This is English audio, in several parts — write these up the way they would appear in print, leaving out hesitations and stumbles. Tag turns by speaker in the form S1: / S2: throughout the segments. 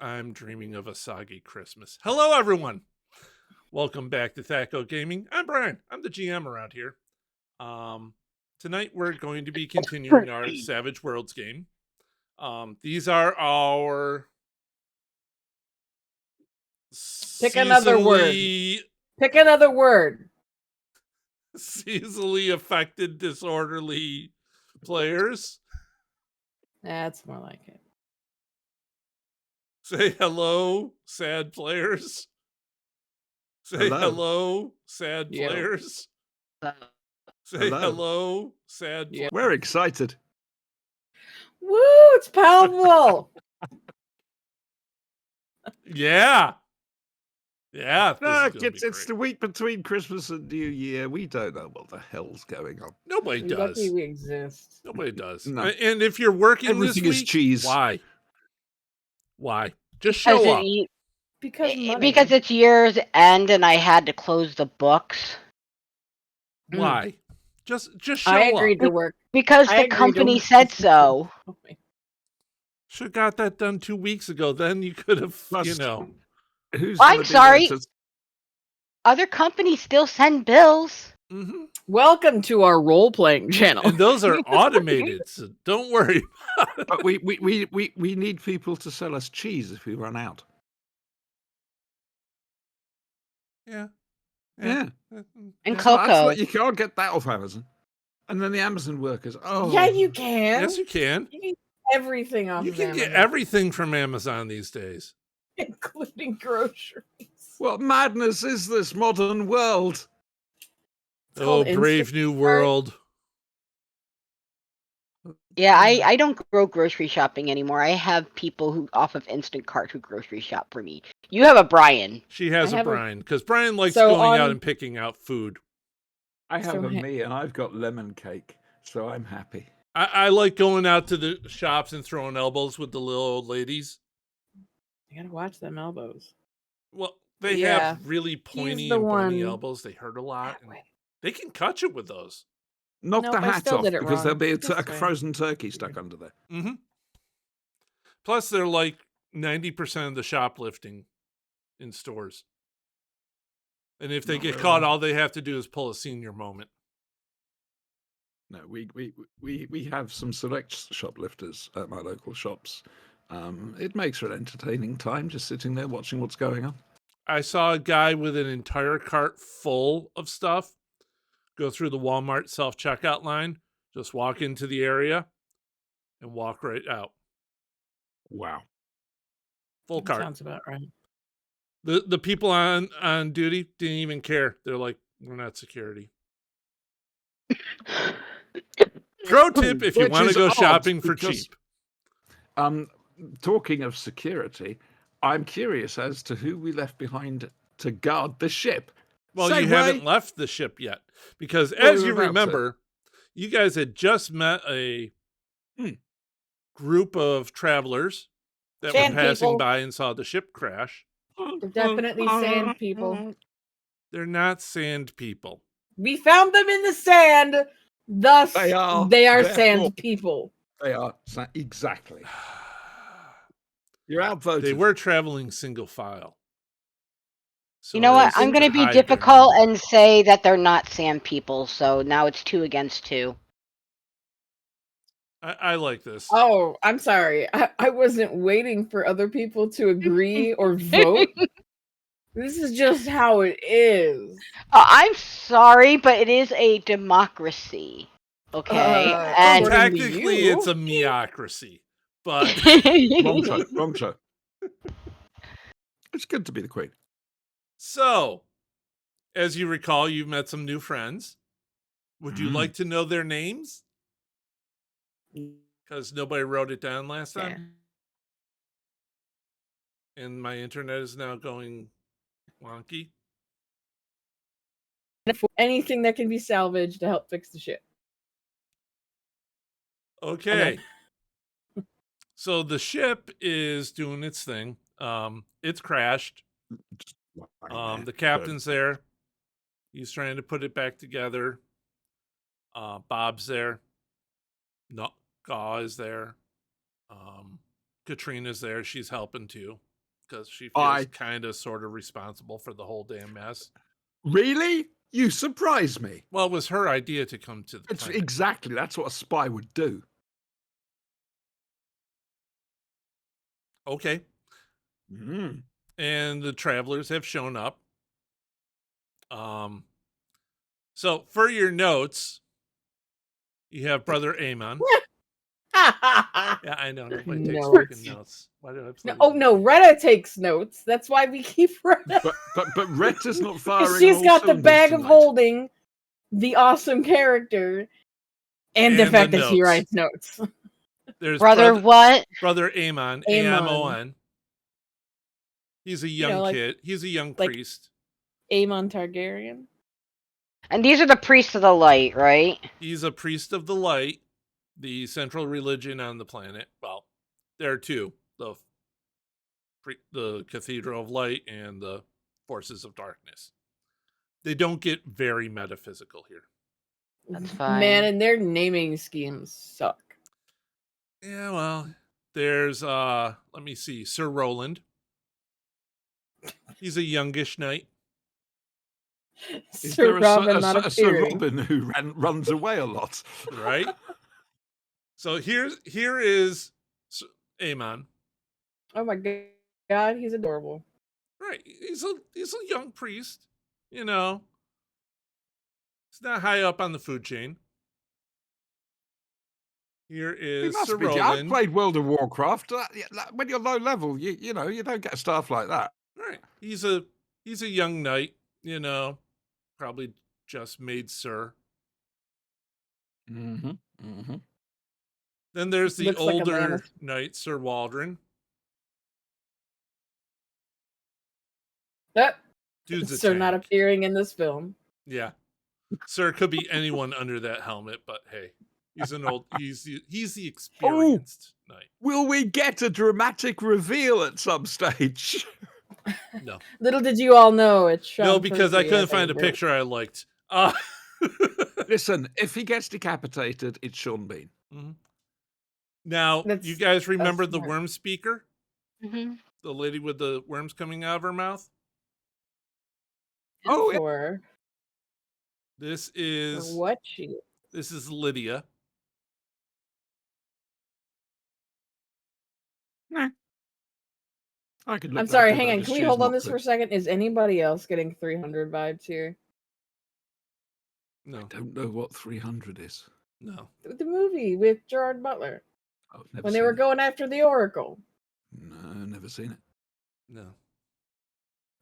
S1: I'm dreaming of a soggy Christmas. Hello, everyone. Welcome back to Thaco Gaming. I'm Brian. I'm the GM around here. Tonight we're going to be continuing our Savage Worlds game. These are our
S2: Pick another word. Pick another word.
S1: Seasonally affected, disorderly players.
S2: That's more like it.
S1: Say hello, sad players. Say hello sad players. Say hello, sad players.
S3: We're excited.
S2: Woo, it's powerful.
S1: Yeah. Yeah.
S3: Look, it's the week between Christmas and New Year. We don't know what the hell's going on.
S1: Nobody does.
S2: Lucky we exist.
S1: Nobody does.
S3: No.
S1: And if you're working
S3: Everything
S1: this
S3: is
S1: week,
S3: cheese.
S1: Why? Just show up.
S2: Because
S4: it's year's end and I had to close the books.
S1: Why? Just show
S2: I
S1: up.
S2: agreed to work.
S4: Because the company said so.
S1: Should have got that done 2 weeks ago. Then you could have,
S4: I'm sorry. Other companies still send bills.
S1: Mm-hmm.
S2: Welcome to our role-playing channel.
S1: And those are automated, so don't worry about it.
S3: But we need people to sell us cheese if we run out.
S1: Yeah.
S4: And
S3: That's
S4: cocoa.
S3: what, you can't get that off Amazon. And then the Amazon workers. Oh,
S2: Yeah, you can.
S1: Yes, you can.
S2: You can get everything off
S1: You
S2: of
S1: can
S2: Amazon,
S1: get everything from Amazon these days.
S2: including groceries.
S3: what madness is this modern world?
S2: It's
S1: Oh,
S2: called
S1: brave
S2: Instacart.
S1: new world.
S4: Yeah, I don't go grocery shopping anymore. I have people who off of Instacart who grocery shop for me. You have a Brian.
S1: She has
S2: I
S1: a
S2: have a-
S1: Brian, because Brian likes
S2: So
S1: going out
S2: on-
S1: and picking out food.
S3: I have
S2: So
S3: a me and I've got lemon cake, so I'm happy.
S1: I like going out to the shops and throwing elbows with the little old ladies.
S2: You gotta watch them elbows.
S1: Well, they
S2: Yeah.
S1: have really pointy
S2: the
S1: and bony
S2: one-
S1: elbows. They hurt a lot.
S2: That way.
S1: They can cut you with those.
S3: Knock
S2: Nope,
S3: the
S2: I
S3: hat
S2: still
S3: off
S2: did it
S3: because there'll
S2: wrong.
S3: be a
S2: This way.
S3: frozen turkey stuck under there.
S1: Mm-hmm. Plus, they're like 90% of the shoplifting in stores. And if they
S3: Not
S1: get
S3: really.
S1: caught, all they have to do is pull a senior moment.
S3: No, we have some select shoplifters at my local shops. It makes for an entertaining time just sitting there watching what's going on.
S1: I saw a guy with an entire cart full of stuff go through the Walmart self-checkout line, just walk into the area, and walk right out.
S3: Wow.
S1: Full cart.
S2: Sounds about right.
S1: The people on duty didn't even care. They're like, we're not security. Pro tip if you
S3: Which
S1: want to
S3: is
S1: go
S3: odd,
S1: shopping for
S3: because-
S1: cheap.
S3: Talking of security, I'm curious as to who we left behind to guard the ship.
S1: Well, you
S3: Segue.
S1: haven't left the ship yet. Because
S3: Well,
S1: as
S3: we
S1: you
S3: were about to.
S1: remember, you guys had just met a group of travelers that
S2: Sand
S1: were passing
S2: people.
S1: by and saw the ship crash.
S2: They're definitely sand people.
S1: They're not sand people.
S2: We found them in the sand. Thus,
S3: They are,
S2: therefore,
S3: therefore.
S2: sand people.
S3: They are exactly. You're outvoted.
S1: They were traveling single file. So
S4: You know what?
S1: they
S4: I'm going to
S1: could
S4: be
S1: hide their
S4: difficult
S1: number.
S4: and say that they're not sand people. So now it's 2 against 2.
S1: I like this.
S2: Oh, I'm sorry. I wasn't waiting for other people to agree or vote. This is just how it is.
S4: I'm sorry, but it is a democracy. Okay? And
S2: according to
S1: Technically,
S2: you.
S1: it's a meocracy. But
S3: Wrong show. It's good to be the queen.
S1: so, as you recall, you've met some new friends. Would you like to know their names? Because nobody wrote it down last time. And my internet is now going wonky.
S2: Anything that can be salvaged to help fix the ship.
S1: Okay. So the ship is doing its thing. It's crashed. The captain's there. He's trying to put it back together. Bob's there. No, Gaw is there. Katrina's there. She's helping too. because she feels
S3: I-
S1: kind of sort of responsible for the whole damn mess.
S3: Really? You surprise me.
S1: Well, it was her idea to come to the
S3: It's
S1: planet.
S3: exactly that's what a spy would do.
S1: Okay.
S3: Mm.
S1: And the travelers have shown up. So for your notes, you have Brother Amon. Yeah, I know. Nobody takes
S2: Notes.
S1: fucking notes. Why did I play
S2: No,
S1: that
S2: oh
S1: in
S2: no,
S1: fucking-
S2: Retta takes notes. That's why we keep Retta.
S3: But Retta's not firing.
S2: She's
S3: on all
S2: got the
S3: cylinders
S2: bag of
S3: tonight.
S2: holding, the awesome character, and the
S1: And
S2: fact
S1: the
S2: that she
S1: notes.
S2: writes notes.
S1: There's
S4: Brother, what?
S1: Brother Amon.
S2: Amon.
S1: A-M-O-N. He's a young
S2: like-
S1: kid. He's a young
S2: like-
S1: priest.
S2: Aemon Targaryen.
S4: And these are the priests of the light, right?
S1: He's a priest of the light, the central religion on the planet. Well, there are two: the Cathedral of Light and the Forces of Darkness. They don't get very metaphysical here.
S4: That's fine.
S2: Man, and their naming schemes suck.
S1: Yeah, well, there's let me see, Sir Roland. He's a youngish knight,
S3: Is
S2: Sir
S3: there
S2: Robin not
S3: a Sir
S2: appearing.
S3: Robin who runs away a lot?
S1: right? So here is Amon.
S2: Oh my god, he's adorable.
S1: Right. He's a young priest, you know. He's not high up on the food chain. Here
S3: He
S1: is
S3: must
S1: Sir
S3: be. I've
S1: Roland.
S3: played World of Warcraft. When you're low level, you know you don't get stuff like that.
S1: Right. He's a young knight, you know. Probably just made sir.
S3: Mm-hmm. Mm-hmm.
S1: Then there's the
S2: Looks like a
S1: older
S2: Lannister.
S1: knight, Sir Waldron. Dude's a
S2: So not
S1: tank.
S2: appearing in this film.
S1: Yeah. Sir could be anyone under that helmet, but hey, he's an old he's the experienced knight.
S3: Will we get a dramatic reveal at some stage?
S1: No.
S2: Little did you all know it's Sean
S1: No, because I
S2: Pertwee,
S1: couldn't find a
S2: think.
S1: picture I liked.
S3: Listen, if he gets decapitated, it's Sean Bean.
S1: Now,
S2: That's-
S1: you guys remember the
S2: smart.
S1: worm speaker?
S4: Mm-hmm.
S1: The lady with the worms coming out of her mouth?
S3: Oh,
S2: Or
S1: This is
S2: what she
S1: Lydia.
S3: I could. Look
S2: I'm
S3: that
S2: sorry,
S3: up,
S2: hang
S3: I
S2: on.
S3: just
S2: Can we
S3: choose
S2: hold on
S3: not
S2: this
S3: to.
S2: for a second? Is anybody else getting 300 vibes here?
S1: No,
S3: Don't know what 300 is.
S1: no.
S2: The movie with Gerard Butler
S3: Oh, never
S2: when they
S3: seen
S2: were
S3: it.
S2: going after the Oracle.
S3: No, never seen it.
S1: No.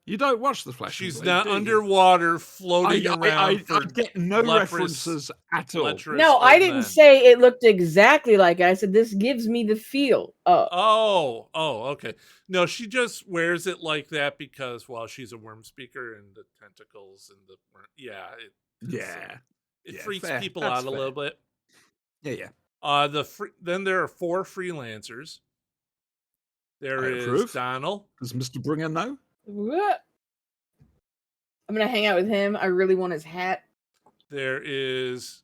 S3: You don't watch the Flash. and
S1: She's
S3: Blade,
S1: not
S3: do you?
S1: floating floating around for
S3: I get no
S1: leprous-
S3: references at all.
S1: lecherous
S2: No, I
S1: old
S2: didn't
S1: men.
S2: say it looked exactly like it. I said this gives me the feel of.
S1: Oh, okay. No, she just wears it like that because, well, she's a worm speaker and the tentacles and the worm. Yeah, it
S3: Yeah,
S1: freaks
S3: fair.
S1: people
S3: That's
S1: out a little bit.
S3: yeah.
S1: Then there are 4 freelancers. There
S3: I
S1: is
S3: approve.
S1: Donald.
S3: Does Mr. Bringer know?
S2: What? I'm gonna hang out with him. I really want his hat.
S1: There is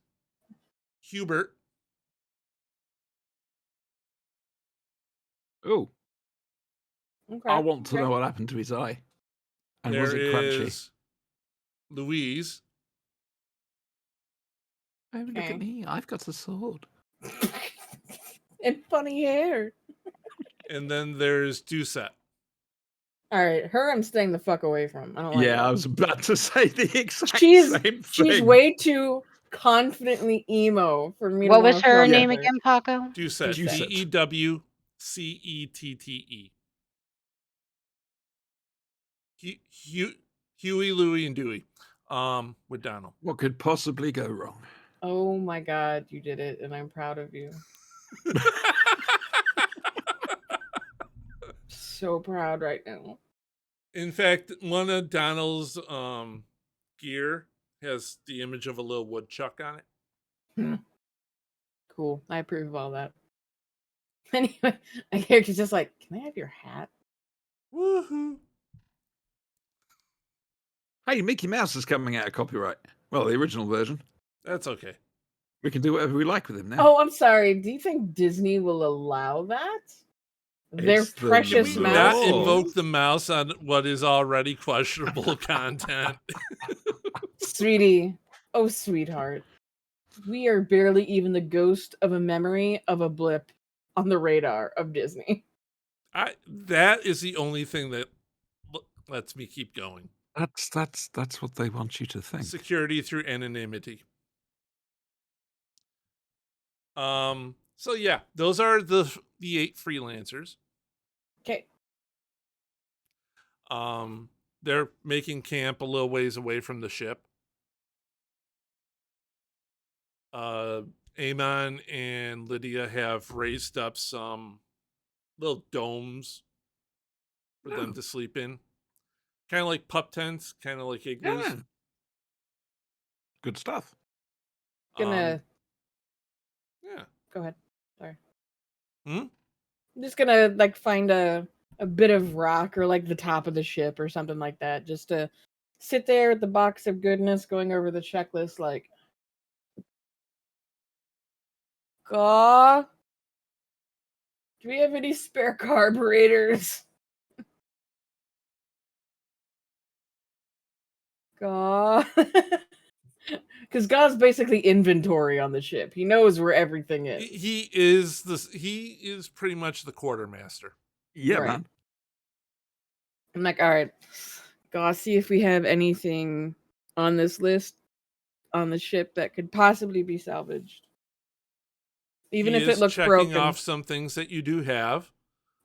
S1: Hubert.
S3: Oh,
S2: Okay.
S3: I want to
S2: okay.
S3: know what happened to his eye. And
S1: There
S3: was it crunchy?
S1: is Louise.
S3: Oh, look
S2: Okay.
S3: at me! I've got a sword.
S2: And funny hair.
S1: And then there's Doucette.
S2: All right, her I'm staying the fuck away from. I don't like
S3: Yeah, I
S2: her.
S3: was about to say the exact
S2: She's
S3: same thing.
S2: she's way too confidently emo for me.
S4: What
S2: to
S4: was
S2: wanna
S4: her
S2: fuck
S4: name
S2: with her.
S4: again, Paco?
S1: Doucette.
S3: Doucette.
S1: DEWCETTE. Huey, Louie, and Dewey. With Donald.
S3: What could possibly go wrong?
S2: Oh my god, you did it, and I'm proud of you. So proud right now.
S1: In fact, one of Donald's gear has the image of a little woodchuck on it.
S2: Cool. I approve of all that. Anyway, my character's just like, can I have your hat?
S1: Woohoo!
S3: Hey, Mickey Mouse is coming out of copyright. Well, the original version.
S1: That's okay.
S3: We can do whatever we like with him now.
S2: Oh, I'm sorry. Do you think Disney will allow that? Their
S3: It's the
S2: precious
S1: Can we not
S2: mouse.
S3: Lord.
S1: invoke the mouse on what is already questionable content?
S2: Sweetie, oh sweetheart, we are barely even the ghost of a memory of a blip on the radar of Disney.
S1: That is the only thing that lets me keep going.
S3: That's what they want you to think.
S1: Security through anonymity. So yeah, those are the 8 freelancers.
S2: Okay.
S1: They're making camp a little ways away from the ship. Amon and Lydia have raised up some little domes for them to sleep in. Kind of like pup tents, kind of like igloos.
S3: Yeah. Good stuff.
S2: Gonna
S1: Yeah.
S2: go ahead. Sorry.
S1: Hmm?
S2: I'm just gonna like find a bit of rock or like the top of the ship or something like that, just to sit there with the box of goodness, going over the checklist. Like, Gaw, do we have any spare carburetors? Gaw. Because God's basically inventory on the ship. He knows where everything is.
S1: He is pretty much the quartermaster.
S3: Yeah,
S2: Right.
S3: man.
S2: I'm like, all right, go see if we have anything on this list on the ship that could possibly be salvaged, even
S1: He
S2: if
S1: is
S2: it looks
S1: checking
S2: broken.
S1: off some things that you do have,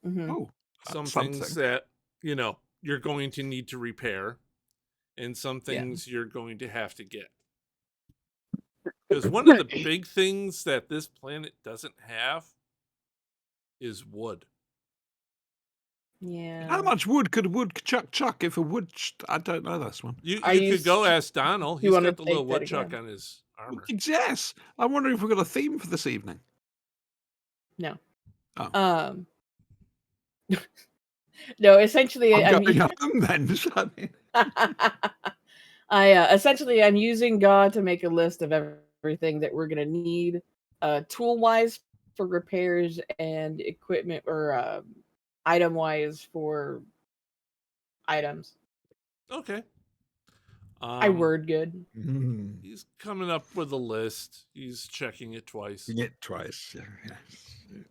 S2: Mhm.
S3: Oh,
S1: some
S3: that's
S1: things
S3: something.
S1: that you're going to need to repair, and some
S2: Yeah.
S1: things you're going to have to get. Because one of the big things that this planet doesn't have is wood.
S2: Yeah.
S3: How much wood could a woodchuck if a I don't know this one.
S1: You
S2: Are
S1: you
S2: you
S1: could go
S2: st-
S1: ask Donald.
S2: you
S1: He's
S2: wanna
S1: got the little
S2: take that
S1: woodchuck
S2: again?
S1: on his armor.
S3: Yes. I'm wondering if we've got a theme for this evening.
S2: No.
S3: Oh.
S2: No. Essentially,
S3: I'm going home then.
S2: I'm using God to make a list of everything that we're gonna need, tool wise for repairs and equipment, or item wise for items.
S1: Okay.
S2: I word good.
S1: He's coming up with a list. He's checking it twice.
S3: It twice. Yeah, yes.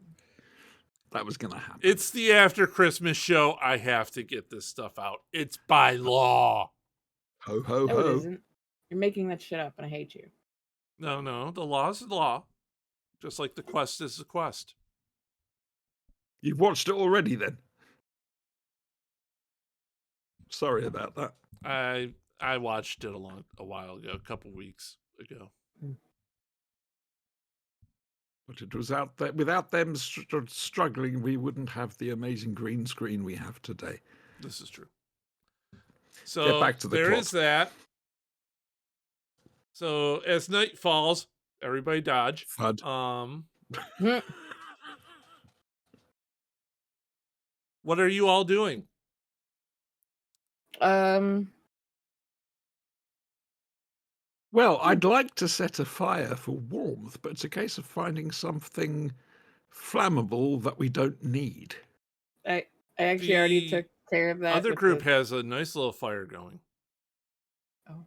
S3: That was going to happen.
S1: It's the after Christmas show. I have to get this stuff out. It's by law.
S3: Ho, ho,
S2: No, it
S3: ho.
S2: isn't. You're making that shit up, and I hate you.
S1: No. The law is the law. Just like the quest is the quest.
S3: You've watched it already then? Sorry about that.
S1: I watched it a while ago, a couple weeks ago.
S3: But it was out there. Without them struggling, we wouldn't have the amazing green screen we have today.
S1: This is true. So
S3: Get back to the
S1: there
S3: plot.
S1: is that. So as night falls, everybody dodge.
S3: Fud.
S1: What are you all doing?
S3: Well, I'd like to set a fire for warmth, but it's a case of finding something flammable that we don't need.
S2: I actually already
S1: The
S2: took care of that.
S1: Other
S2: with
S1: group
S2: the-
S1: has a nice little fire going.
S2: Oh.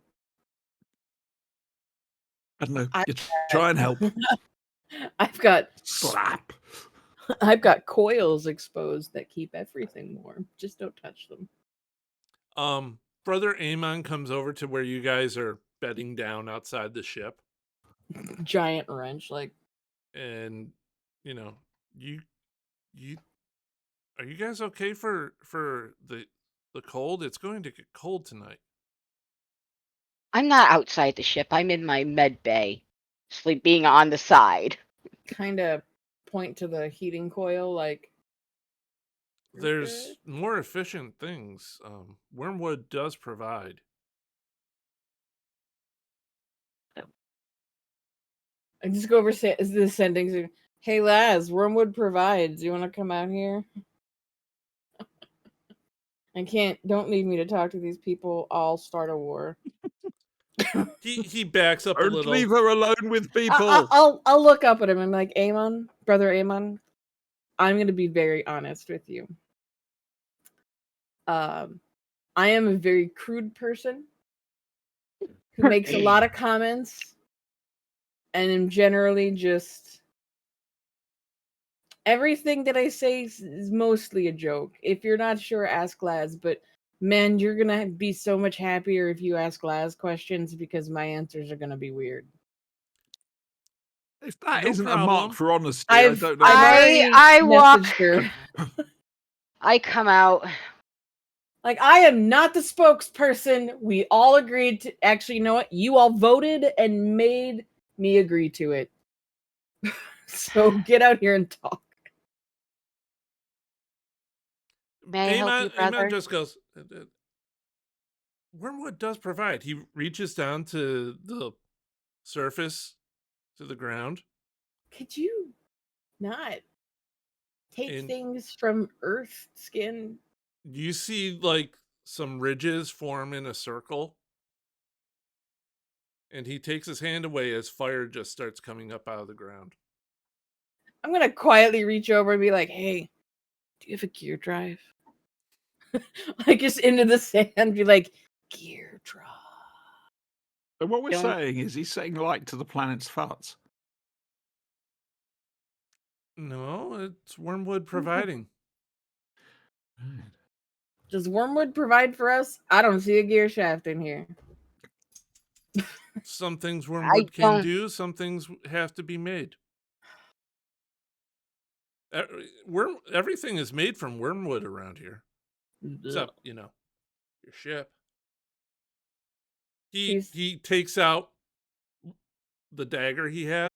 S3: I don't know. You try and help.
S2: I've got
S3: Slap.
S2: I've got coils exposed that keep everything warm. Just don't touch them.
S1: Brother Amon comes over to where you guys are bedding down outside the ship,
S2: Giant wrench, like,
S1: and you are you guys okay for the cold? It's going to get cold tonight.
S4: I'm not outside the ship. I'm in my med bay, sleeping on the side.
S2: kind of point to the heating coil, like. "You're
S1: There's
S2: good?"
S1: more efficient things. Wormwood does provide.
S2: I just go over the sendings. Hey, Laz, Wormwood provides. You want to come out here? I can't. Don't need me to talk to these people. I'll start a war.
S1: He backs up a
S3: Don't
S1: little.
S3: leave her alone with people.
S2: I'll look up at him. I'm like, Amon, brother Amon, I'm going to be very honest with you. I am a very crude person who makes a lot of comments and am generally just everything that I say is mostly a joke. If you're not sure, ask Laz, but man, you're gonna be so much happier if you ask Laz questions because my answers are gonna be weird.
S3: If that
S1: No
S3: isn't a mark
S1: problem.
S3: for honesty, I
S2: I've
S3: don't know.
S2: already
S4: I walk.
S2: messaged her.
S4: I come out.
S2: Like, I am not the spokesperson. We all agreed to. Actually, you know what? You all voted and made me agree to it. So get out here and talk.
S4: May I help you, brother?
S1: Amen just goes, Wormwood does provide. He reaches down to the surface, to the ground.
S2: Could you not take
S1: And
S2: things from Earth skin?
S1: you see, like, some ridges form in a circle. And he takes his hand away as fire just starts coming up out of the ground.
S2: I'm gonna quietly reach over and be like, "Hey, do you have a gear drive?" Like, just into the sand, be like, "Gear drive."
S3: So what we're
S2: Don't-
S3: saying is he's saying light to the planet's farts.
S1: No, it's Wormwood providing.
S3: Right.
S2: Does Wormwood provide for us? I don't see a gear shaft in here.
S1: Some things Wormwood can
S4: don't-
S1: do, some things have to be made. Everything is made from Wormwood around here. Except, you know, your ship. He takes out the dagger he had.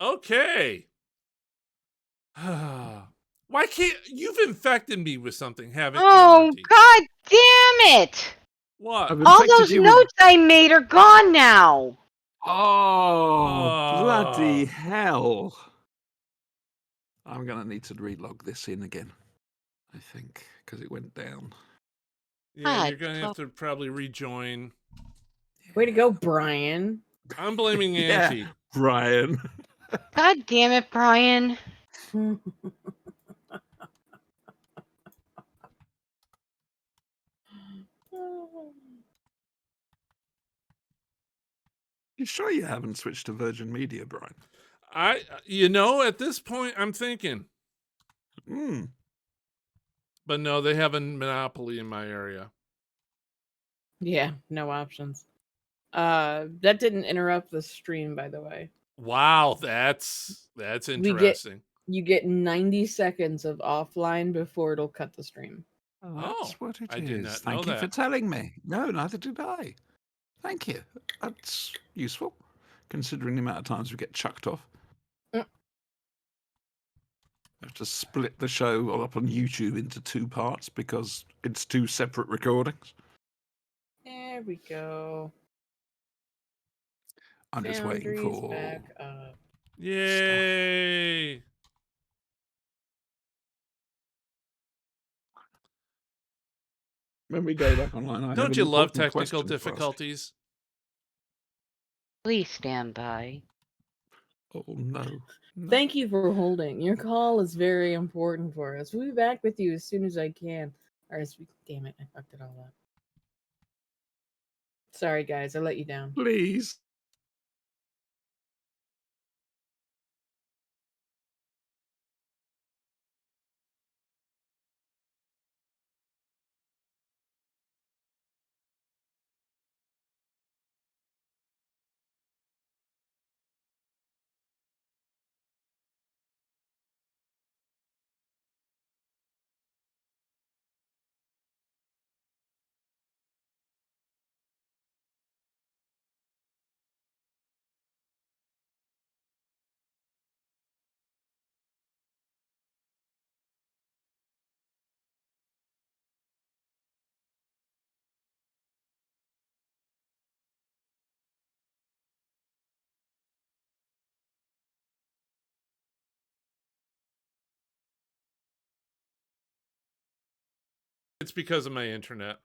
S1: Okay. Why can't you've infected me with something, haven't you,
S4: Oh,
S1: Auntie?
S4: God damn it!
S1: What?
S3: I've
S4: All
S3: infected
S4: those
S3: you with-
S4: notes I made are gone now.
S3: Oh, bloody
S1: Oh.
S3: hell. I'm going to need to relog this in again, I think, because it went down.
S1: Yeah, you're
S4: God,
S1: gonna have to probably rejoin.
S2: Way to go, Brian.
S1: I'm blaming
S3: Yeah.
S1: Auntie.
S3: Brian.
S4: God damn it, Brian.
S3: You sure you haven't switched to Virgin Media, Brian?
S1: At this point, I'm thinking,
S3: Hmm.
S1: but no, they have a monopoly in my area.
S2: Yeah, no options. That didn't interrupt the stream, by the way.
S1: Wow, that's interesting.
S2: You get 90 seconds of offline before it'll cut the stream.
S3: Oh, that's what it is.
S1: I did not know
S3: Thank you for
S1: that.
S3: telling me. No, neither did I. Thank you. That's useful, considering the amount of times we get chucked off.
S2: Mm.
S3: I have to split the show up on YouTube into 2 parts because it's 2 separate recordings.
S2: There we go.
S3: I'm just waiting
S2: Boundaries
S3: for
S2: back up.
S1: Yay!
S3: when we go back online, I have
S1: Don't
S3: an
S1: you love
S3: important
S1: technical
S3: question to ask.
S1: difficulties?
S4: Please stand by.
S3: Oh no. No.
S2: Thank you for holding. Your call is very important for us. We'll be back with you as soon as I can. Damn it, I fucked it all up. Sorry, guys, I let you down.
S3: Please.
S1: It's because of my internet.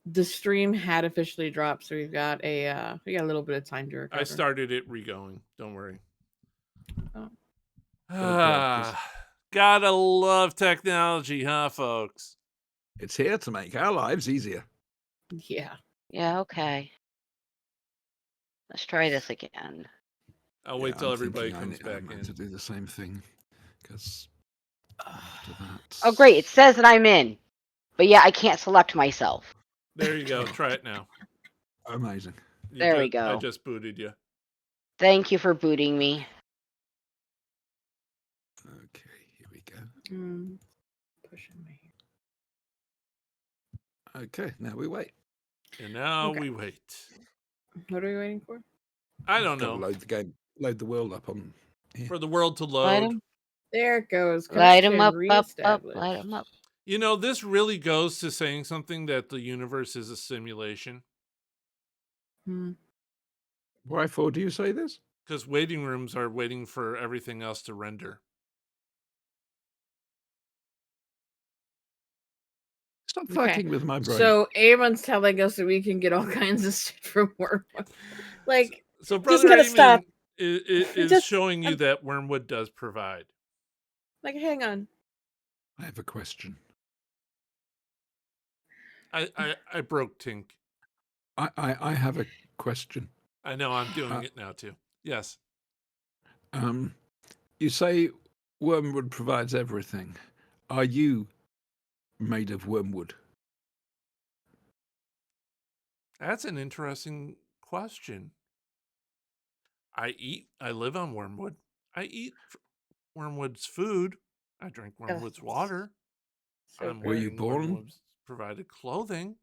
S2: The stream had officially dropped, so we got a little bit of time to recover.
S1: I started it re-going. Don't worry.
S2: Oh.
S1: Gotta love technology, huh, folks?
S3: It's here to make our lives easier.
S2: Yeah.
S4: Yeah, okay. Let's try this again.
S1: I'll wait till
S3: I'm
S1: everybody
S3: thinking
S1: comes back
S3: I
S1: in.
S3: might to do the same thing because after that.
S4: Oh, great. It says that I'm in. But yeah, I can't select myself.
S1: There you go. Try it now.
S3: Amazing.
S4: There we go.
S1: I just booted you.
S4: Thank you for booting me.
S3: Okay, here we go.
S2: Pushing me.
S3: Okay, now we wait.
S1: And now
S2: Okay.
S1: we wait.
S2: What are we waiting for?
S1: I don't
S3: Gotta
S1: know.
S3: load the game, load the world up on here.
S1: For the world to
S4: Light
S1: load.
S4: 'em,
S2: There it goes.
S4: light 'em
S2: Connection
S4: up,
S2: reestablished.
S4: light 'em up.
S1: You know, this really goes to saying something that the universe is a simulation.
S3: Why for do you say this?
S1: Because waiting rooms are waiting for everything else to render.
S3: Stop
S2: Okay.
S3: flirting with my brain.
S2: So Amon's telling us that we can get all kinds of shit from Wormwood. Like,
S1: So
S2: just
S1: Brother
S2: gotta
S1: Eamon
S2: stop.
S1: is
S2: Just-
S1: showing you that Wormwood does provide.
S2: Like, hang on.
S3: I have a question.
S1: I broke Tink.
S3: I have a question.
S1: I know I'm doing it now too. Yes.
S3: You say Wormwood provides everything. Are you made of wormwood?
S1: That's an interesting question. I live on Wormwood. I eat Wormwood's food. I drink Wormwood's water.
S2: So
S1: I'm
S3: Were you
S1: wearing
S3: born?
S1: Wormwood's provided clothing.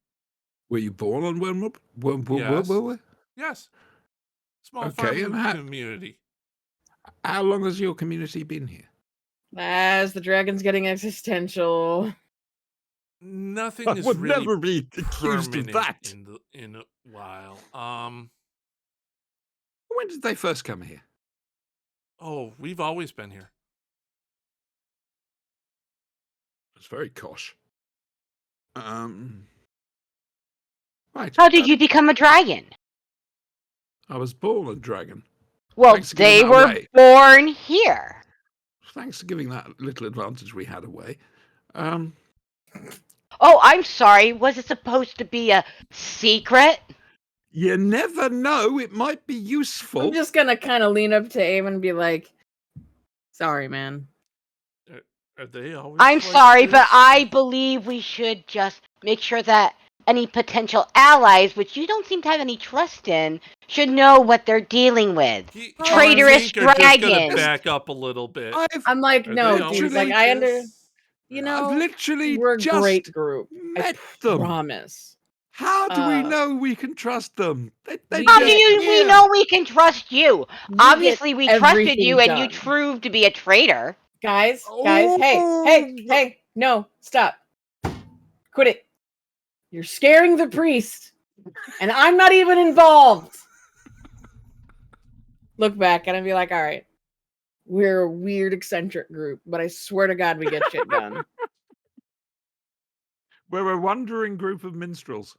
S3: Were you born on Wormwood?
S1: Yes. Yes. Small
S3: Okay,
S1: farming
S3: and
S1: community.
S3: how long has your community been here?
S2: As the dragon's getting existential.
S1: Nothing is really
S3: be accused of
S1: permanent
S3: that.
S1: in a while.
S3: When did they first come here?
S1: Oh, we've always been here.
S3: It's very kosh. Right.
S4: How did you become a dragon?
S3: I was born a dragon.
S4: Well,
S3: Thanks for giving
S4: they
S3: that
S4: were
S3: away.
S4: born here.
S3: Thanks for giving that little advantage we had away.
S4: Oh, I'm sorry. Was it supposed to be a secret?
S3: You never know. It might be useful.
S2: I'm just gonna kind of lean up to Amon and be like, sorry, man.
S1: Are they always?
S4: I'm
S1: like
S4: sorry, but
S1: this?
S4: I believe we should just make sure that any potential allies, which you don't seem to have any trust in, should know what they're dealing with.
S1: He
S4: Traitorous
S1: and Tink are just gonna
S4: dragons.
S1: back up a little bit.
S2: I'm like,
S1: Are
S2: no,
S1: they always
S2: dude. Like,
S1: like
S2: I
S1: this?
S2: you
S3: I've
S2: know,
S3: literally
S2: we're a
S3: just
S2: great group.
S3: met them.
S2: Promise.
S3: How do we know we can trust them? They
S4: How
S3: just
S4: do we
S3: here.
S4: know we can trust you?
S2: We
S4: Obviously,
S2: get
S4: we trusted you,
S2: everything
S4: and you
S2: done.
S4: proved to be a traitor.
S2: Guys,
S3: Oh.
S2: hey, no, stop. Quit it. You're scaring the priest, and I'm not even involved. Look back and I'd be like, all right, we're a weird, eccentric group, but I swear to God, we get shit done.
S3: We're a wandering group of minstrels.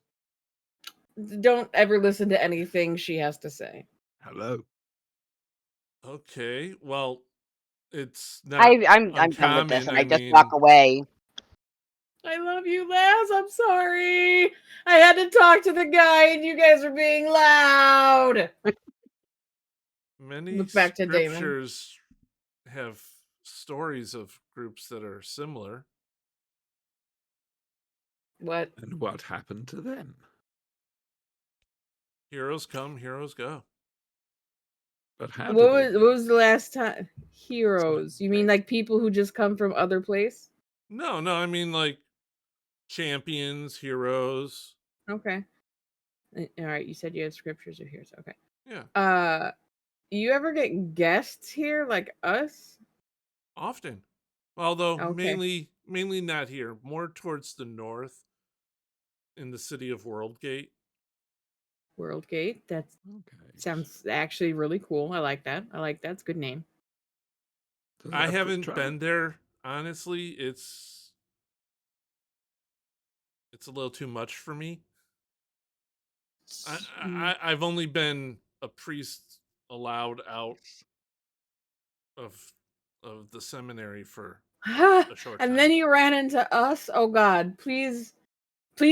S2: Don't ever listen to anything she has to say.
S3: Hello.
S1: Okay, well, it's not
S4: I'm done with this,
S1: uncommon.
S4: and
S1: I
S4: I just walk
S1: mean,
S4: away.
S2: I love you, Laz. I'm sorry. I had to talk to the guy, and you guys are being loud.
S1: many
S2: Look back to Damon.
S1: scriptures have stories of groups that are similar.
S2: What?
S3: And what happened to them?
S1: Heroes come, heroes go.
S3: But how
S2: What
S3: did they?
S2: was, what was the last time? Heroes. You mean like people who just come from other place?
S1: No, I mean like champions, heroes.
S2: Okay. All right. You said you had scriptures or heroes. Okay.
S1: Yeah,
S2: You ever get guests here like us?
S1: often. Although
S2: Okay.
S1: mainly not here, more towards the north in the city of Worldgate.
S2: World Gate. That
S3: Okay.
S2: sounds actually really cool. I like that. It's a good name.
S3: Does it
S1: I
S3: have foot
S1: haven't
S3: traffic?
S1: been there, honestly. It's a little too much for me. I've only been a priest allowed out of the seminary for a short
S2: And
S1: time.
S2: then you ran into us. Oh God, please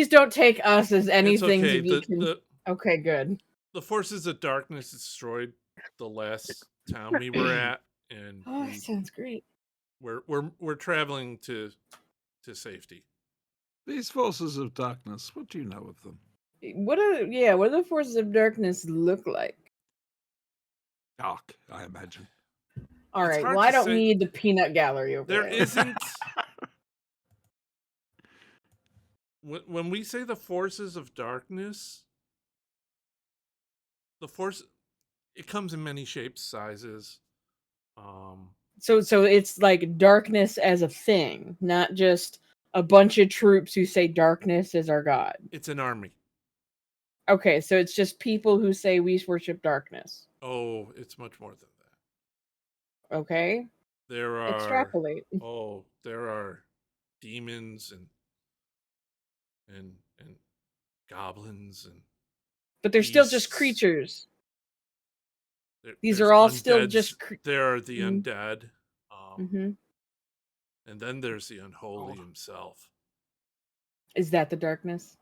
S2: don't take us as
S1: It's
S2: anything
S1: okay.
S2: to be. Okay, good.
S1: The forces of darkness destroyed the last town we were at, and
S2: Oh, that sounds great.
S1: we're traveling to safety.
S3: These forces of darkness, what do you know of them?
S2: What do the forces of darkness look like?
S3: Dark, I imagine.
S2: All
S1: It's
S2: right.
S1: hard
S2: Well, I
S1: to
S2: don't
S1: say.
S2: need the peanut gallery over
S1: There
S2: there.
S1: isn't. When we say the forces of darkness, the force, it comes in many shapes, sizes.
S2: So it's like darkness as a thing, not just a bunch of troops who say darkness is our god.
S1: It's an army.
S2: Okay, so it's just people who say we worship darkness.
S1: Oh, it's much more than that.
S2: Okay,
S1: There are
S2: extrapolate.
S1: there are demons and goblins and
S2: But they're still just
S1: beasts.
S2: creatures. These
S1: There's
S2: are all still
S1: undeads.
S2: just.
S1: There are the
S2: Mm-hmm.
S1: undead.
S2: Mm-hmm.
S1: And then there's the unholy himself.
S2: Is that the darkness?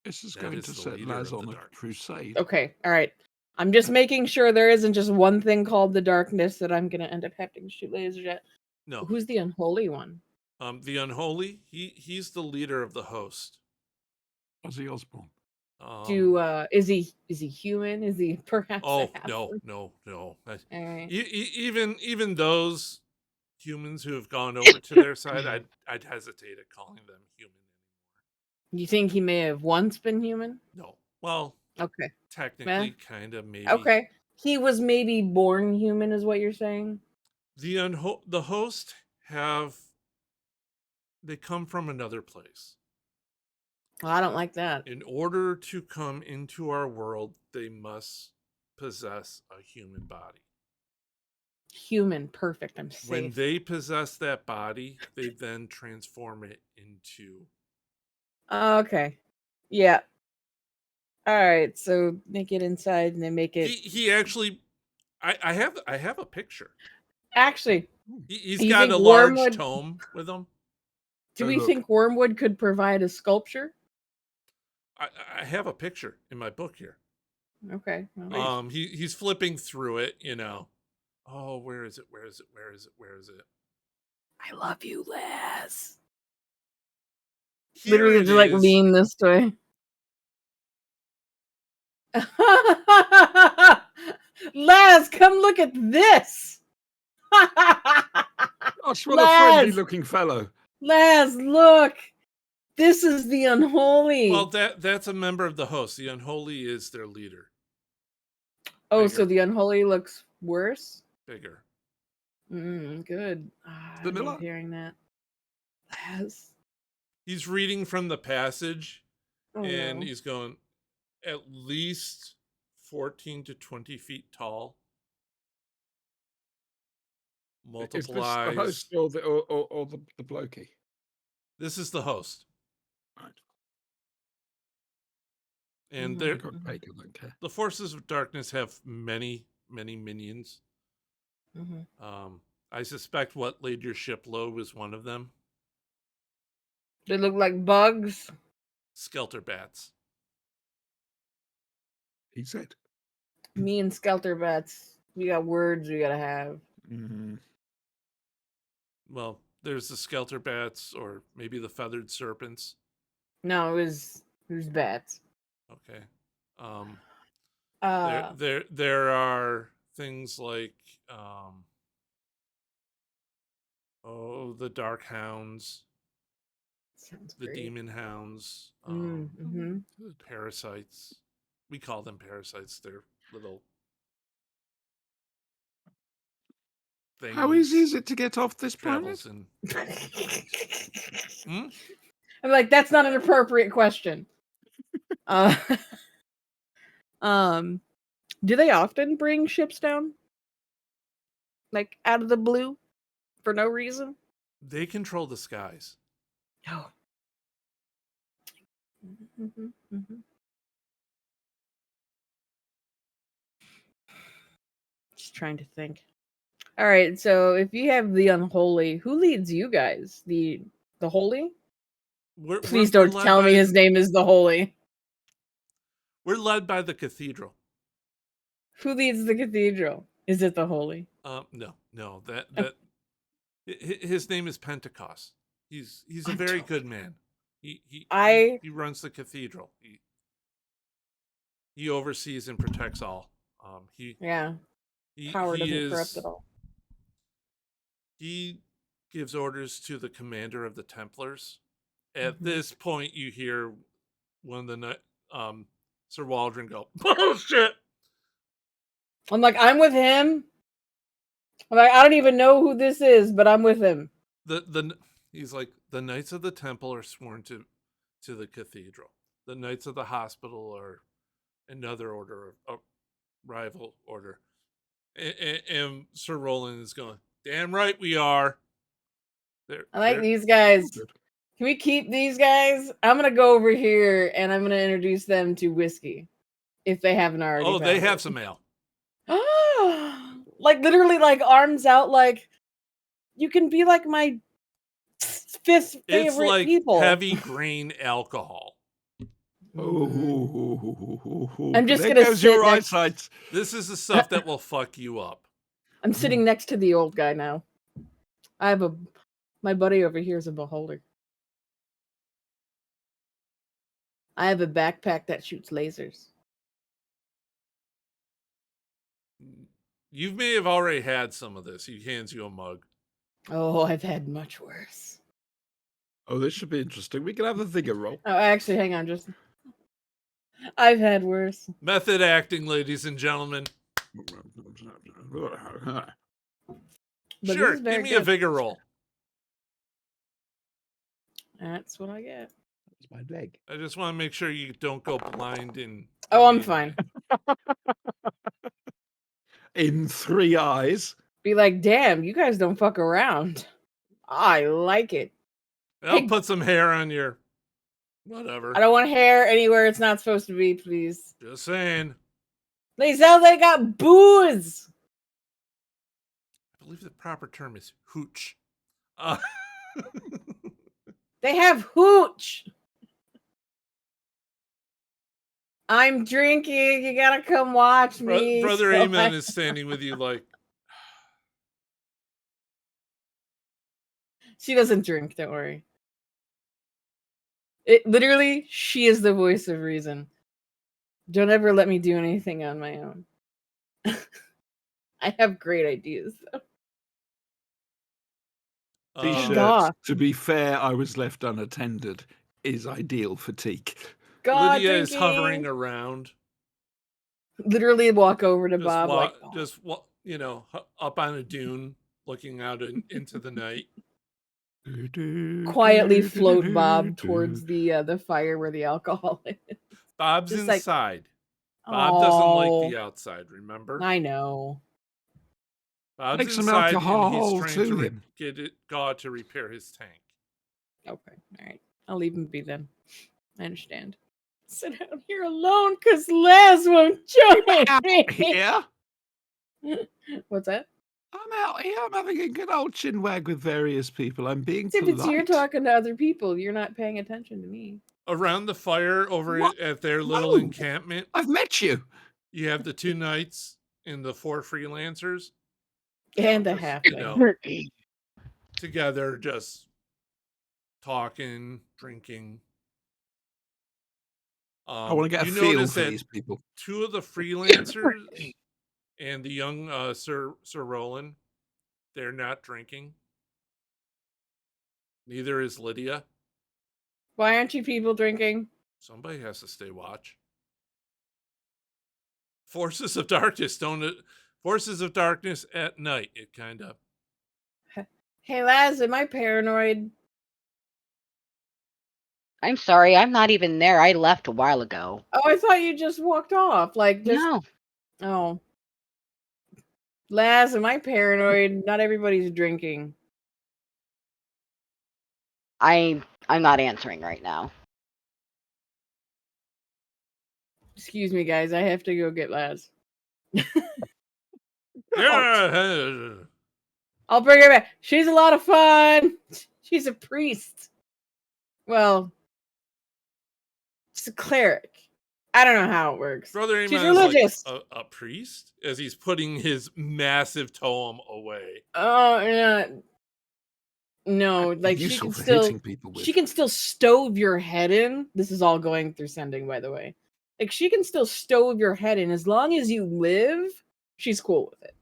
S3: This is
S1: That
S3: going
S1: is
S3: to
S1: the
S3: set
S1: leader
S3: Laz
S1: of
S3: on
S1: the
S3: a
S1: darkness.
S3: crusade.
S2: Okay, all right. I'm just making sure there isn't just one thing called the darkness that I'm gonna end up having to shoot lasers at.
S1: No.
S2: Who's the unholy one?
S1: The unholy, he's the leader of the host.
S3: Ozzy Osbourne.
S2: Is he human? Is he perhaps a
S1: Oh
S2: halfling?
S1: no.
S2: All right.
S1: Even those humans who have gone over to their side, I'd hesitate at calling them human anymore.
S2: You think he may have once been human?
S1: No. Well,
S2: Okay.
S1: technically, kind of, maybe.
S2: Okay. He was maybe born human, is what you're saying?
S1: The host they come from another place.
S2: Well, I don't like that.
S1: In order to come into our world, they must possess a human body.
S2: Human, perfect. I'm safe.
S1: When they possess that body, they then transform it into.
S2: Okay. Yeah. All right. So make it inside and then make it.
S1: He actually, I have a picture.
S2: Actually,
S1: He's
S2: do you
S1: got
S2: think
S1: a large
S2: Wormwood?
S1: tome with him.
S2: Do
S3: Oh,
S2: we
S3: look.
S2: think Wormwood could provide a sculpture?
S1: I have a picture in my book here.
S2: Okay. Well,
S1: He's flipping through it, Oh, where is it?
S2: I love you, Laz.
S1: Here
S2: Literally,
S1: it
S2: just like
S1: is.
S2: lean this way. Laz, come look at this.
S3: Gosh, what a friendly
S2: Laz,
S3: looking fellow.
S2: Laz, look. This is the unholy.
S1: Well, that's a member of the host. The unholy is their leader.
S2: Oh,
S1: Bigger.
S2: so the unholy looks worse?
S1: Bigger.
S2: Good. I
S3: Vanilla?
S2: love hearing that. Laz.
S1: He's reading from the passage, and
S2: no.
S1: he's going at least 14 to 20 feet tall.
S3: Is this the
S1: Multiplies.
S3: host or the blokey?
S1: This is the host.
S3: Right.
S1: And
S2: Mhm.
S3: I got cake, I don't care.
S1: the forces of darkness have many, many minions.
S2: Mhm.
S1: I suspect what laid your ship low was one of them.
S2: They look like bugs.
S1: Skelter bats.
S3: He said.
S2: Me and Skelter Bats. We got words we gotta have.
S3: Mm-hmm.
S1: Well, there's the skelter bats, or maybe the feathered serpents.
S2: No, it was bats.
S1: Okay.
S2: Uh,
S1: There are things like the dark hounds,
S2: sounds
S1: the
S2: great.
S1: demon hounds,
S2: Mm-hmm.
S1: parasites. We call them parasites. They're little things.
S3: How easy is it to get off this planet?
S1: Travels in. Hmm?
S2: I'm like, that's not an appropriate question. Uh, do they often bring ships down? Like out of the blue, for no reason?
S1: They control the skies.
S2: No. Mm-hmm. Mm-hmm. Just trying to think. All right, so if you have the unholy, who leads you guys? The holy? Please
S1: We're
S2: don't
S1: led
S2: tell me
S1: by-
S2: his name is the holy.
S1: We're led by the cathedral.
S2: Who leads the cathedral? Is it the holy?
S1: No. His name is Pentecost. He's a
S2: I'm
S1: very
S2: told.
S1: good man. He runs the cathedral. He oversees and protects all.
S2: Yeah,
S1: He
S2: power
S1: he
S2: doesn't corrupt
S1: is
S2: at all.
S1: he gives orders to the commander of the Templars. At
S2: Mhm.
S1: this point, you hear one of the Sir Waldron go, "Bullshit!"
S2: I'm like, I'm with him. I'm like, I don't even know who this is, but I'm with him.
S1: He's like, the Knights of the Temple are sworn to the cathedral. The Knights of the Hospital are another order, a rival order. And Sir Roland is going, damn right we are.
S2: I like these guys.
S3: Good.
S2: Can we keep these guys? I'm gonna go over here and I'm gonna introduce them to whiskey, if they haven't already.
S1: Oh, they
S2: found
S1: have
S2: it.
S1: some ale.
S2: Like literally, like arms out, like you can be like my fifth favorite
S1: It's like
S2: people.
S1: heavy grain alcohol.
S2: I'm just
S3: there
S2: gonna
S3: goes
S2: sit
S3: your
S2: next-
S3: eyesight.
S1: This is the stuff that will fuck you up.
S2: I'm sitting next to the old guy now. I have my buddy over here is a beholder. I have a backpack that shoots lasers.
S1: You may have already had some of this. He hands you a mug.
S2: Oh, I've had much worse.
S3: Oh, this should be interesting. We can have a figure roll.
S2: Oh, actually, hang on, just I've had worse.
S1: Method acting, ladies and gentlemen.
S2: But
S1: Sure,
S2: this is very
S1: give me a
S2: good.
S1: vigor roll.
S2: That's what I get.
S3: That's my leg.
S1: I just want to make sure you don't go blind in.
S2: Oh, I'm fine.
S3: In 3 eyes.
S2: Be like, damn, you guys don't fuck around. I like it.
S1: I'll
S2: Hey.
S1: put some hair on your whatever.
S2: I don't want hair anywhere it's not supposed to be, please.
S1: Just saying.
S2: They sound like they got booze.
S1: I believe the proper term is hooch. Uh,
S2: They have hooch. I'm drinking. You gotta come watch me.
S1: Brother
S2: So
S1: Amen
S2: I-
S1: is standing with you like,
S2: She doesn't drink, don't worry. It literally, she is the voice of reason. Don't ever let me do anything on my own. I have great ideas, though.
S3: T-shirt.
S2: God.
S3: To be fair, I was left unattended. Is ideal for teak.
S2: God,
S1: Lydia is
S2: drinking.
S1: hovering around.
S2: Literally walk over to
S1: Just
S2: Bob like,
S1: up on a dune, looking out into the night.
S2: quietly float Bob towards the fire where the alcohol is.
S1: Bob's
S2: Just like-
S1: inside. Bob doesn't like the
S2: Aw,
S1: outside, remember?
S2: I know.
S1: Bob's
S3: Take some
S1: inside and
S3: alcohol
S1: he's trying
S3: to
S1: to
S3: him.
S1: get God to repair his tank.
S2: Okay, all right. I'll leave him be then. I understand. Sit out here alone because Les won't join me.
S3: Here,
S2: What's that?
S3: I'm out here. I'm having a good old chinwag with various people. I'm being
S2: See, but you're
S3: polite.
S2: talking to other people. You're not paying attention to me.
S1: Around the fire over
S3: What?
S1: at their little
S3: No.
S1: encampment,
S3: I've met you.
S1: you have the 2 knights and the 4 freelancers.
S2: And the
S1: Just,
S2: halfling.
S1: Together, just talking, drinking.
S3: I want to get a
S1: you
S3: feel
S1: notice
S3: for
S1: that
S3: these people.
S1: 2 of the freelancers and the young Sir Roland, they're not drinking. Neither is Lydia.
S2: Why aren't you people drinking?
S1: Somebody has to stay watch. Forces of darkness forces of darkness at night. It kind of.
S2: Hey, Laz, am I paranoid?
S4: I'm sorry, I'm not even there. I left a while ago.
S2: Oh, I thought you just walked off. Like, just.
S4: No.
S2: Oh. Laz, am I paranoid? Not everybody's drinking.
S4: I'm not answering right now.
S2: Excuse me, guys. I have to go get Laz.
S1: Yeah.
S2: I'll bring her back. She's a lot of fun. She's a priest. Well, she's a cleric. I don't know how it works.
S1: Brother
S2: She's
S1: Amon is
S2: religious.
S1: like a priest as he's putting his massive tome away.
S2: Oh, yeah. No, like she
S3: Useful
S2: can
S3: for
S2: still
S3: hitting people with.
S2: she can still stove your head in. This is all going through sending, by the way. Like she can still stove your head in as long as you live. She's cool with it.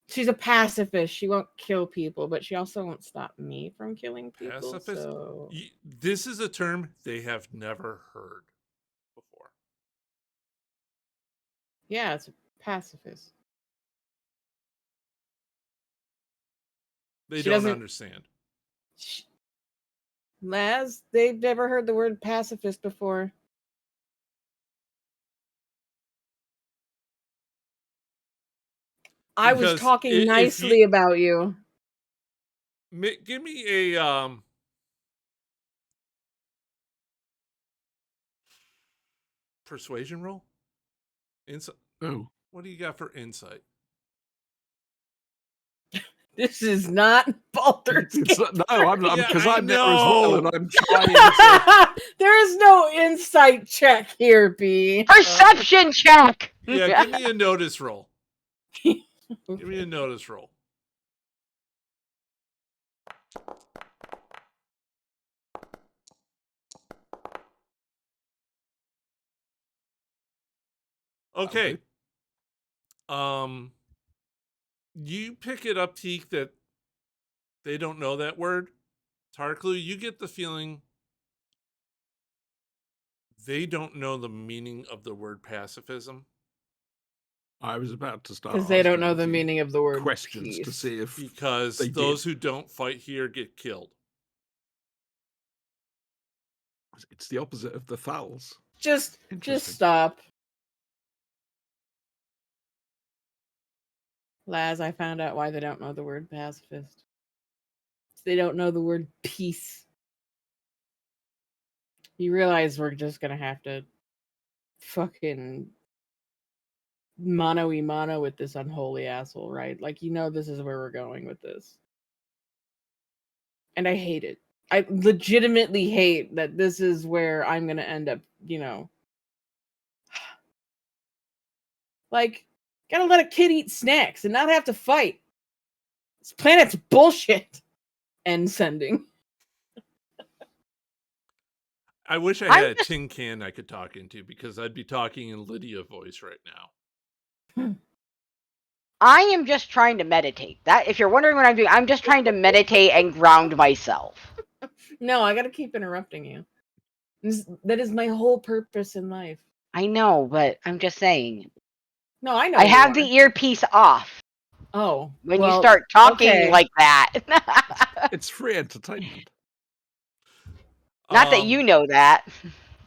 S2: She's a pacifist. She won't kill people, but she also won't stop me from killing people.
S1: Pacifist?
S2: So
S1: This is a term they have never heard before.
S2: yeah, it's a pacifist.
S1: They
S2: She
S1: don't
S2: doesn't-
S1: understand.
S2: Laz, they've never heard the word pacifist before. I was
S1: Because
S2: talking
S1: if
S2: nicely
S1: you-
S2: about you.
S1: Give me a persuasion roll. Insight.
S3: Oh,
S1: What do you got for insight?
S2: This is not Baldur's
S3: it's,
S2: Gate.
S3: no, I'm not
S1: Yeah,
S3: because
S1: I
S3: I'm there as well,
S1: know.
S3: and I'm trying to.
S2: There is no insight check here, B.
S4: Perception check.
S1: Yeah, give me a notice roll. Give me a notice roll. Okay. You pick it up, Teak, that they don't know that word. Tarklu, you get the feeling they don't know the meaning of the word pacifism
S3: I was about to start
S2: Because they don't know
S3: asking
S2: the
S3: a few
S2: meaning of the word
S3: questions to
S2: peace.
S3: see if
S1: because
S3: They
S1: those
S3: did.
S1: who don't fight here get killed.
S3: it's the opposite of the thals.
S2: Just
S3: Interesting.
S2: stop. Laz, I found out why they don't know the word pacifist. They don't know the word peace. You realize we're just gonna have to fucking mano-y-mano with this unholy asshole, right? Like, you know this is where we're going with this. And I hate it. I legitimately hate that this is where I'm gonna end up, you know. Like, gotta let a kid eat snacks and not have to fight. This planet's bullshit. End sending.
S1: I wish I
S4: I'm
S1: had a tin can I could talk into because I'd be talking in Lydia voice right now.
S4: I am just trying to meditate. That, if you're wondering what I'm doing, I'm just trying to meditate and ground myself.
S2: No, I gotta keep interrupting you. That is my whole purpose in life.
S4: I know, but I'm just saying.
S2: No, I know.
S4: I
S2: you
S4: have
S2: are.
S4: the earpiece off
S2: Oh.
S4: when
S2: well,
S4: you start talking
S2: okay.
S4: like that.
S3: It's free entertainment.
S4: Not that you know that.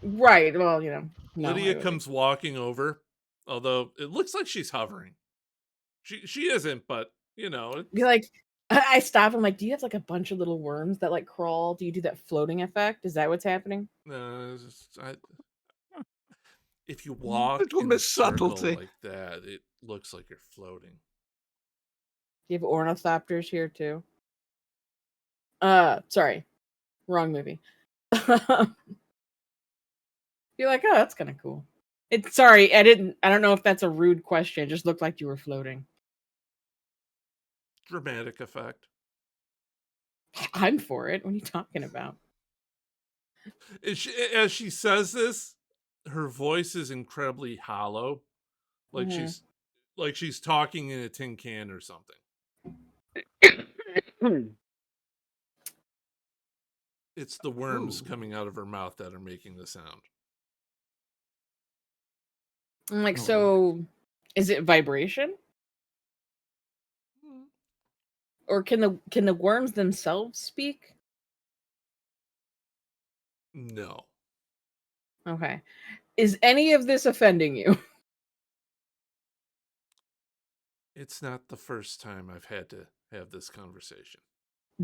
S2: Right. Well, you know. No, I
S1: Lydia
S2: wouldn't.
S1: comes walking over, although it looks like she's hovering. She isn't, but you know.
S2: Be like, I stop. I'm like, do you have like a bunch of little worms that like crawl? Do you do that floating effect? Is that what's happening?
S1: If you walk
S3: Little
S1: in a
S3: miss
S1: circle
S3: subtlety.
S1: like that, it looks like you're floating.
S2: Do you have ornithopters here too? Sorry, wrong movie. You're like, oh, that's kind of cool. Sorry, I don't know if that's a rude question. It just looked like you were floating.
S1: Dramatic effect.
S2: I'm for it. What are you talking about?
S1: As she says this, her voice is incredibly hollow, like
S2: Mhm.
S1: she's talking in a tin can or something. It's the worms
S3: Ooh.
S1: coming out of her mouth that are making the sound.
S2: I'm like,
S3: Oh,
S2: so is it vibration? Or can the worms themselves speak?
S1: No.
S2: Okay. Is any of this offending you?
S1: It's not the first time I've had to have this conversation.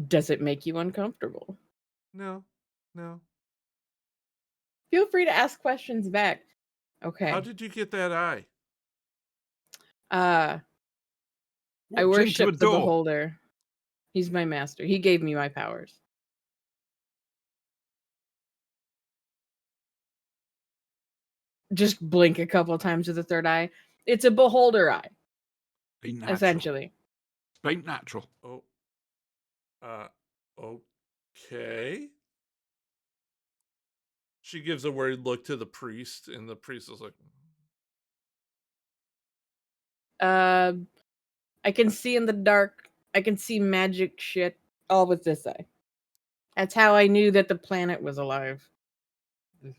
S2: Does it make you uncomfortable?
S1: No.
S2: Feel free to ask questions back. Okay.
S1: How did you get that eye?
S2: I
S3: Walked into a
S2: worship the
S3: door.
S2: beholder. He's my master. He gave me my powers. Just blink a couple times with the third eye. It's a beholder eye,
S3: Be natural.
S2: essentially.
S3: Ain't natural.
S1: Oh. Okay. She gives a worried look to the priest, and the priest is like,
S2: I can see in the dark. I can see magic shit. All with this eye. That's how I knew that the planet was alive.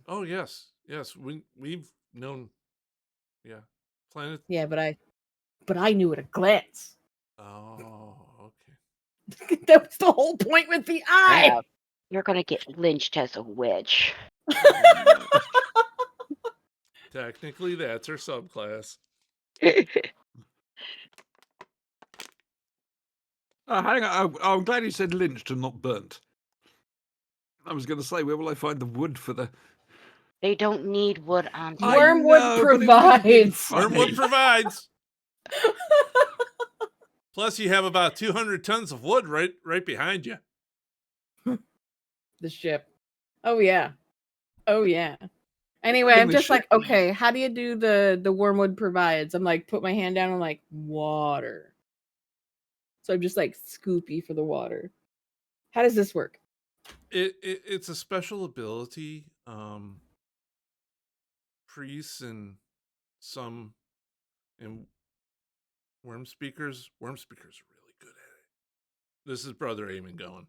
S1: oh yes. We've known, yeah, planet.
S2: Yeah, but I knew at a glance.
S1: Oh, okay.
S2: That was the whole point with the eye.
S4: Crap. You're gonna get lynched as a witch.
S1: Technically, that's her subclass.
S3: Hang on. I'm glad you said lynched and not burnt. I was going to say, where will I find the wood for the...
S4: They don't need wood on
S3: I
S2: Wormwood
S3: know, but it would be
S2: provides.
S3: funny.
S1: Wormwood provides. Plus, you have about 200 tons of wood right behind you.
S2: The ship. Oh yeah. Anyway,
S3: Building
S2: I'm
S3: the
S2: just like,
S3: ship.
S2: okay, how do you do the wormwood provides? I'm like, put my hand down. I'm like, water. So I'm just like scoopy for the water. How does this work?
S1: It's a special ability. Priests and some and worm speakers are really good at it. This is Brother Eamon going.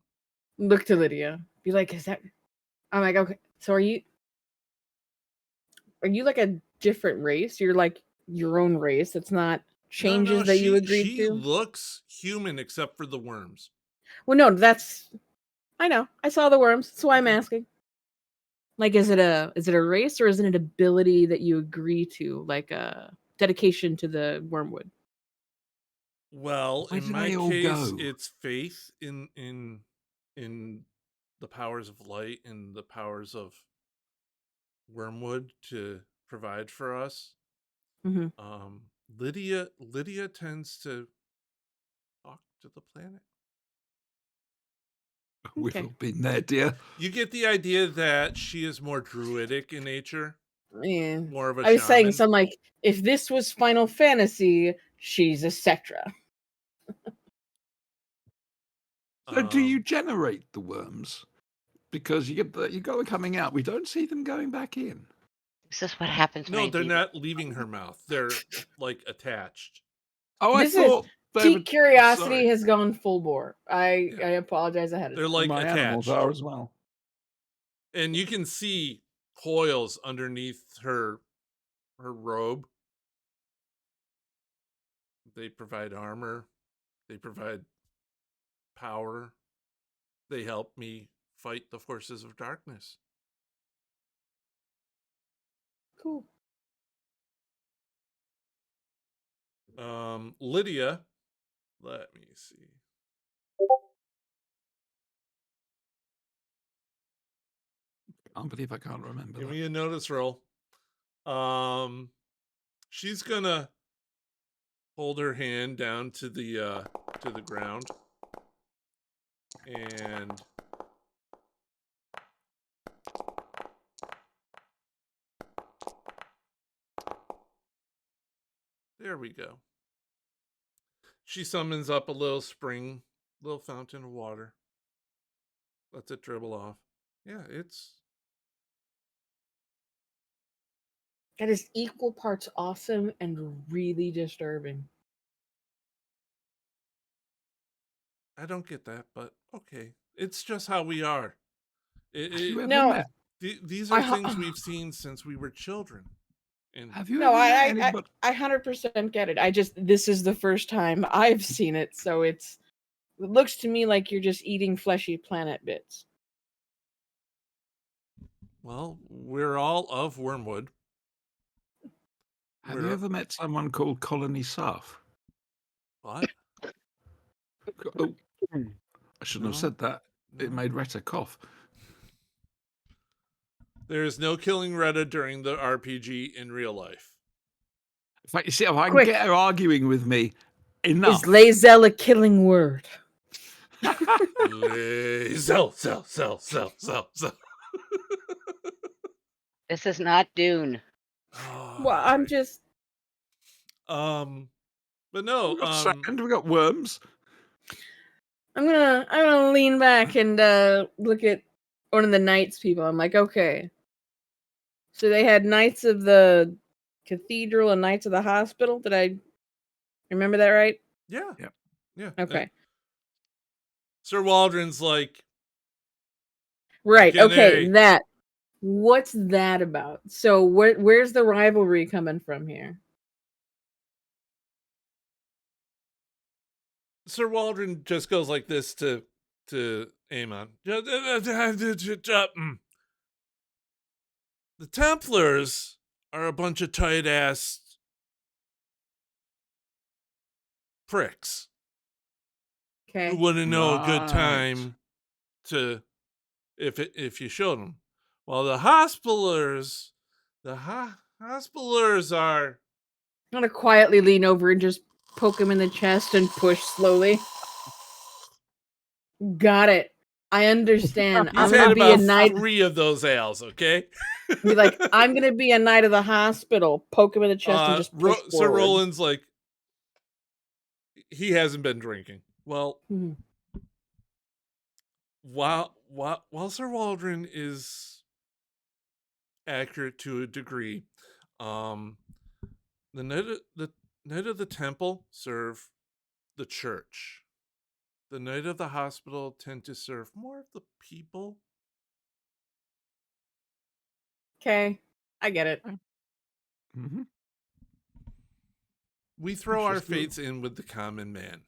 S2: Look to Lydia. Be like, is that? I'm like, okay. So are you like a different race? You're like your own race. It's not changes
S1: No,
S2: that you agreed
S1: she
S2: to.
S1: looks human except for the worms.
S2: Well, no, that's. I know. I saw the worms. That's why I'm
S1: Okay.
S2: asking. Like, is it a race or is it an ability that you agree to, like a dedication to the wormwood?
S1: Well,
S3: Where
S1: in
S3: do
S1: my
S3: they all
S1: case,
S3: go?
S1: it's faith in the powers of light and the powers of Wormwood to provide for us.
S2: Mm-hmm.
S1: Lydia tends to talk to the planet.
S3: We've
S2: Okay.
S3: all been there, dear.
S1: You get the idea that she is more druidic in nature,
S2: Yeah.
S1: more of a
S2: I was saying
S1: shaman.
S2: something like, if this was Final Fantasy, she's a Cetra.
S3: So do you
S1: Um,
S3: generate the worms? Because you got them coming out. We don't see them going back in.
S4: This is what happens when
S1: no,
S4: I
S1: they're
S4: leave.
S1: not leaving her mouth. They're like attached.
S3: Oh, I
S2: This is
S3: thought they were...
S2: Peak curiosity
S3: Sorry.
S2: has gone full bore. I
S1: Yeah.
S2: apologize ahead of
S1: They're
S2: time.
S1: like
S3: My animals
S1: attached.
S3: are as well.
S1: And you can see coils underneath her robe. They provide armor. They provide power. They help me fight the forces of darkness.
S2: Cool.
S1: Lydia, let me see.
S3: can't believe I can't remember
S1: Give
S3: that.
S1: me a notice roll. She's gonna hold her hand down to the ground, and there we go. She summons up a little spring, little fountain of water. Lets it dribble off. Yeah, it's
S2: That is equal parts awesome and really disturbing.
S1: I don't get that, but okay. It's just how we are.
S3: Have you ever
S2: No,
S3: met?
S1: These
S2: I
S1: are
S2: ho-
S1: things we've seen since we were children. And
S3: Have you
S2: no,
S3: ever met
S2: I
S3: anybody?
S2: 100% get it. This is the first time I've seen it, so it looks to me like you're just eating fleshy planet bits.
S1: well, we're all of Wormwood.
S3: Have you ever met someone called Colony Saf?
S1: What?
S3: Oh, I shouldn't have
S1: No,
S3: said that. It
S1: no.
S3: made Retta cough.
S1: There is no killing Retta during the RPG in real life.
S3: In fact, you see, if I can
S2: Quick.
S3: get her arguing with me enough.
S2: Is Lazel a killing word?
S1: Sell.
S4: This is not Dune.
S2: Well, I'm just
S1: But no,
S3: We've got sand, we've got worms.
S2: I'm gonna lean back and look at one of the knights people. I'm like, okay. So they had Knights of the Cathedral and Knights of the Hospital. Did I remember that right?
S1: yeah.
S3: Yep.
S1: Yeah.
S2: Okay.
S1: Sir Waldron's like,
S2: Right.
S1: Again,
S2: Okay.
S1: A.
S2: That. What's that about? So where's the rivalry coming from here?
S1: Sir Waldron just goes like this to Aemon. The Templars are a bunch of tight ass pricks
S2: Okay.
S1: who wouldn't know a good
S3: Right.
S1: time to if you showed them. Well, the Hospitallers are
S2: I'm gonna quietly lean over and just poke him in the chest and push slowly. Got it. I understand.
S1: He's
S2: I'm
S1: had
S2: gonna be a
S1: about
S2: knight.
S1: 3 of those ales, okay?
S2: Be like, I'm gonna be a knight of the hospital. Poke him in the chest and just push
S1: Sir
S2: forward.
S1: Roland's like, he hasn't been drinking. Well,
S2: Mhm.
S1: while Sir Waldron is accurate to a degree, the Knight of the Temple serve the church. The Knight of the Hospital tend to serve more of the people.
S2: Okay, I get it.
S3: Mm-hmm.
S1: We throw our
S3: Interesting.
S1: fates in with the common man.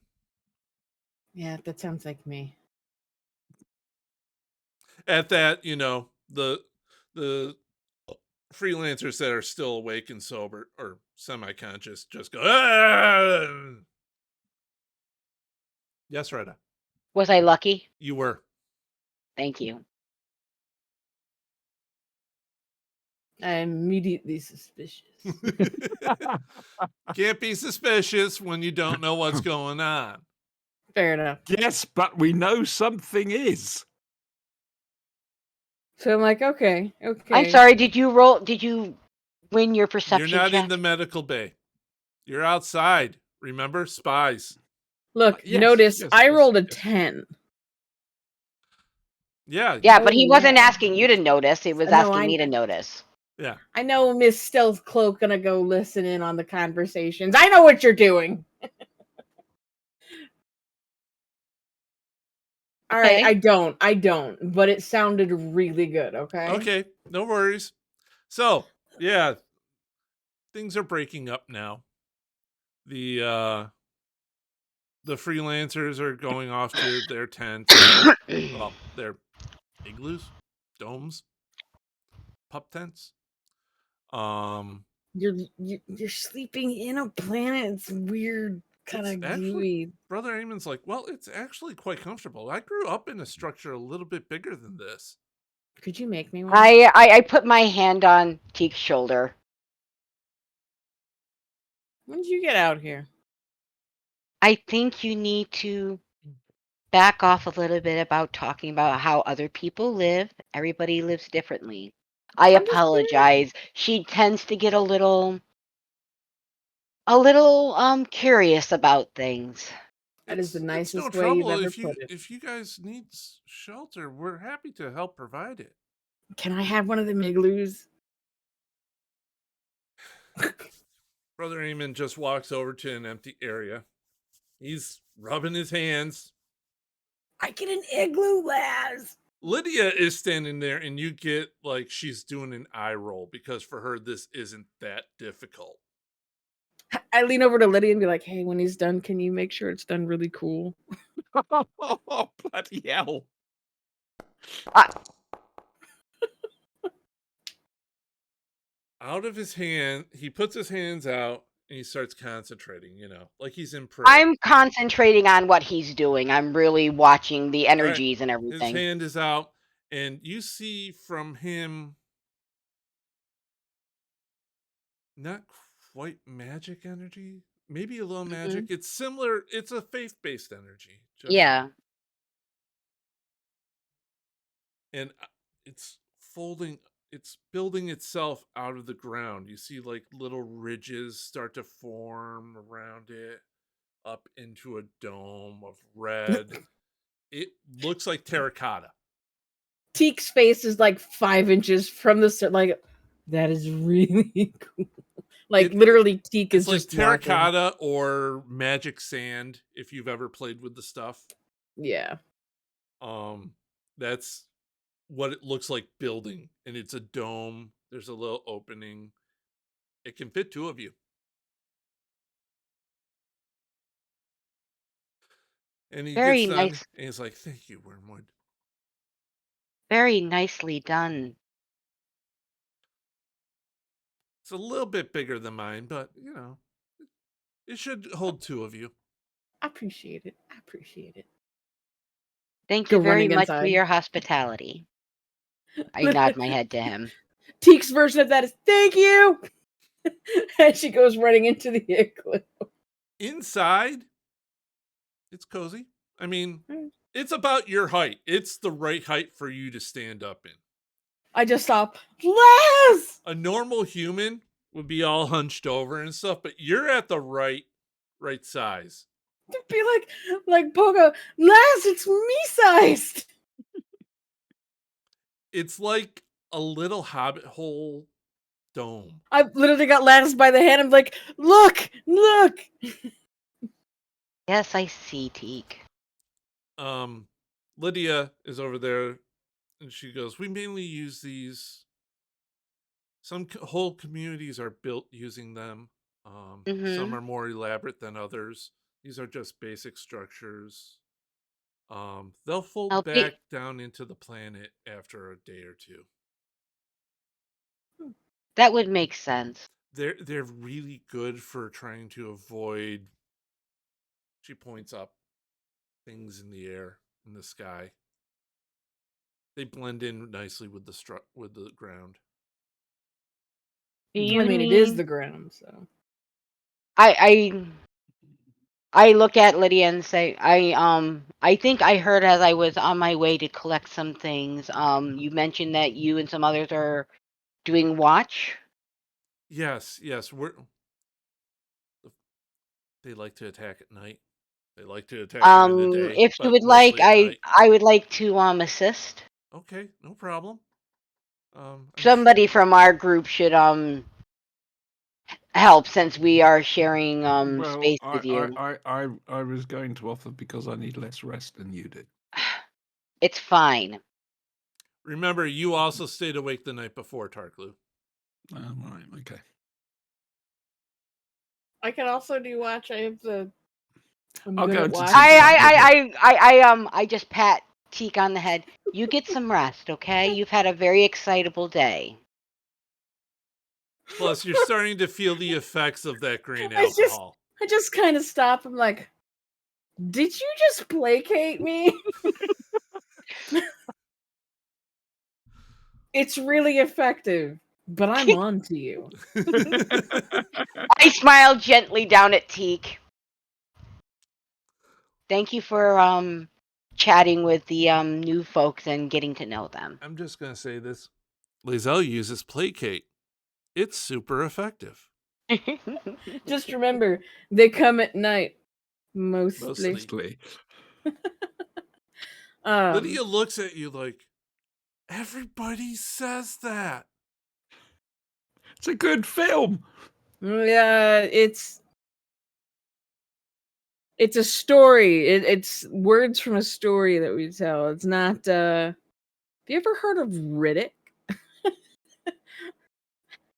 S2: Yeah, that sounds like me.
S1: At that, the freelancers that are still awake and sober or semi-conscious just go, "Ah!" Yes, Retta.
S4: Was I lucky?
S1: You were.
S4: Thank you.
S2: I'm immediately suspicious.
S1: Can't be suspicious when you don't know what's going on.
S2: Fair enough.
S3: Yes, but we know something is.
S2: So I'm like, okay.
S4: I'm sorry. Did you win your
S1: You're
S4: perception
S1: not
S4: check?
S1: in the medical bay. You're outside. Remember? Spies.
S2: Look,
S3: Yes,
S2: notice
S3: yes,
S2: I
S3: yes,
S2: rolled a
S3: yes.
S2: 10.
S1: Yeah.
S4: Yeah, but he
S2: Oh,
S4: wasn't
S2: yeah.
S4: asking you to notice. He was
S2: No,
S4: asking me to notice.
S1: Yeah.
S2: I know Miss Stealth Cloak gonna go listen in on the conversations. I know what you're doing. All right,
S4: Okay.
S2: I don't, but it sounded really good, okay?
S1: Okay. No worries. So, yeah. Things are breaking up now. The freelancers are going off to their tents. Well, their igloos, domes, pup tents.
S2: You're sleeping in a planet. It's weird, kind
S1: It's
S2: of
S1: actually,
S2: gooey.
S1: Brother Eamon's like, well, it's actually quite comfortable. I grew up in a structure a little bit bigger than this.
S2: Could you make me one?
S4: I put my hand on Teek's shoulder.
S2: When did you get out here?
S4: I think you need to back off a little bit about talking about how other people live. Everybody lives differently. I
S2: I'm just curious.
S4: apologize. She tends to get a little curious about things.
S2: That is the
S1: It's
S2: nicest
S1: no
S2: way you've
S1: trouble
S2: ever
S1: if
S2: put it.
S1: you guys need shelter. We're happy to help provide it.
S2: Can I have one of the igloos?
S1: Brother Eamon just walks over to an empty area. He's rubbing his hands.
S2: I get an igloo, Laz.
S1: Lydia is standing there, and you get like she's doing an eye roll because for her this isn't that difficult.
S2: I lean over to Lydia and be like, "Hey, when he's done, can you make sure it's done really cool?"
S3: Oh, bloody hell.
S1: Out of his hand, he puts his hands out and he starts concentrating, like he's in prayer.
S4: I'm concentrating on what he's doing. I'm really watching the energies and
S1: His
S4: everything.
S1: hand is out, and you see from him not quite magic energy, maybe a little magic. It's similar. It's a faith-based energy.
S4: Yeah.
S1: And it's building itself out of the ground. You see like little ridges start to form around it up into a dome of red. It looks like terracotta.
S2: Teek's face is like 5 inches from the like. That is really cool. Like literally, Teek is
S1: like
S2: just
S1: terracotta or magic sand. If you've ever played with the stuff,
S2: yeah.
S1: That's what it looks like building, and it's a dome. There's a little opening. It can fit 2 of you. And he
S4: Very
S1: gets done,
S4: nice.
S1: and he's like, "Thank you, Wormwood.
S4: Very nicely done."
S1: It's a little bit bigger than mine, but it should hold 2 of you."
S2: I appreciate it.
S4: Thank
S2: Go
S4: you very
S2: running
S4: much for
S2: inside.
S4: your hospitality. I nod my head to him.
S2: Teek's version of that is "Thank you," and she goes running into the igloo.
S1: Inside, it's cozy. I mean, it's about your height. It's the right height for you to stand up in.
S2: I just stop. Laz!
S1: A normal human would be all hunched over and stuff, but you're at the right size.
S2: To be like Pogo, Laz, it's me sized.
S1: It's like a little hobbit hole dome.
S2: I've literally got Laz by the hand. I'm like, look.
S4: Yes, I see, Teek.
S1: Lydia is over there, and she goes, "We mainly use these. Some whole communities are built using them. Some are more elaborate than others. These are just basic structures. They'll fold back down into the planet after a day or 2.
S4: That would make sense.
S1: They're really good for trying to avoid." She points up things in the air, in the sky. They blend in nicely with the ground.
S2: I mean, it is the ground, so.
S4: I look at Lydia and say, I think I heard as I was on my way to collect some things, you mentioned that you and some others are doing watch?
S1: Yes. They like to attack at night. They like to attack during the day.
S4: If you would like, I would like to assist.
S1: Okay, no problem.
S4: Somebody from our group should help since we are sharing space with you.
S3: I was going to offer because I need less rest than you do.
S4: It's fine.
S1: Remember, you also stayed awake the night before, Tarklu.
S3: Right, okay.
S2: I can also do watch. I have the.
S3: I'll go to
S4: I just pat Teek on the head. You get some rest, okay? You've had a very excitable day.
S1: Plus, you're starting to feel the effects of that green alcohol.
S2: I just kind of stop. I'm like, did you just placate me? It's really effective, but I'm on to you.
S4: I smile gently down at Teak. Thank you for chatting with the new folks and getting to know them.
S1: I'm just gonna say this. Lizelle uses placate. It's super effective.
S2: Just remember, they come at night, mostly.
S3: Mostly.
S1: Lydia looks at you like, everybody says that.
S3: It's a good film.
S2: Yeah, it's a story. It's words from a story that we tell. It's not. Have you ever heard of Riddick?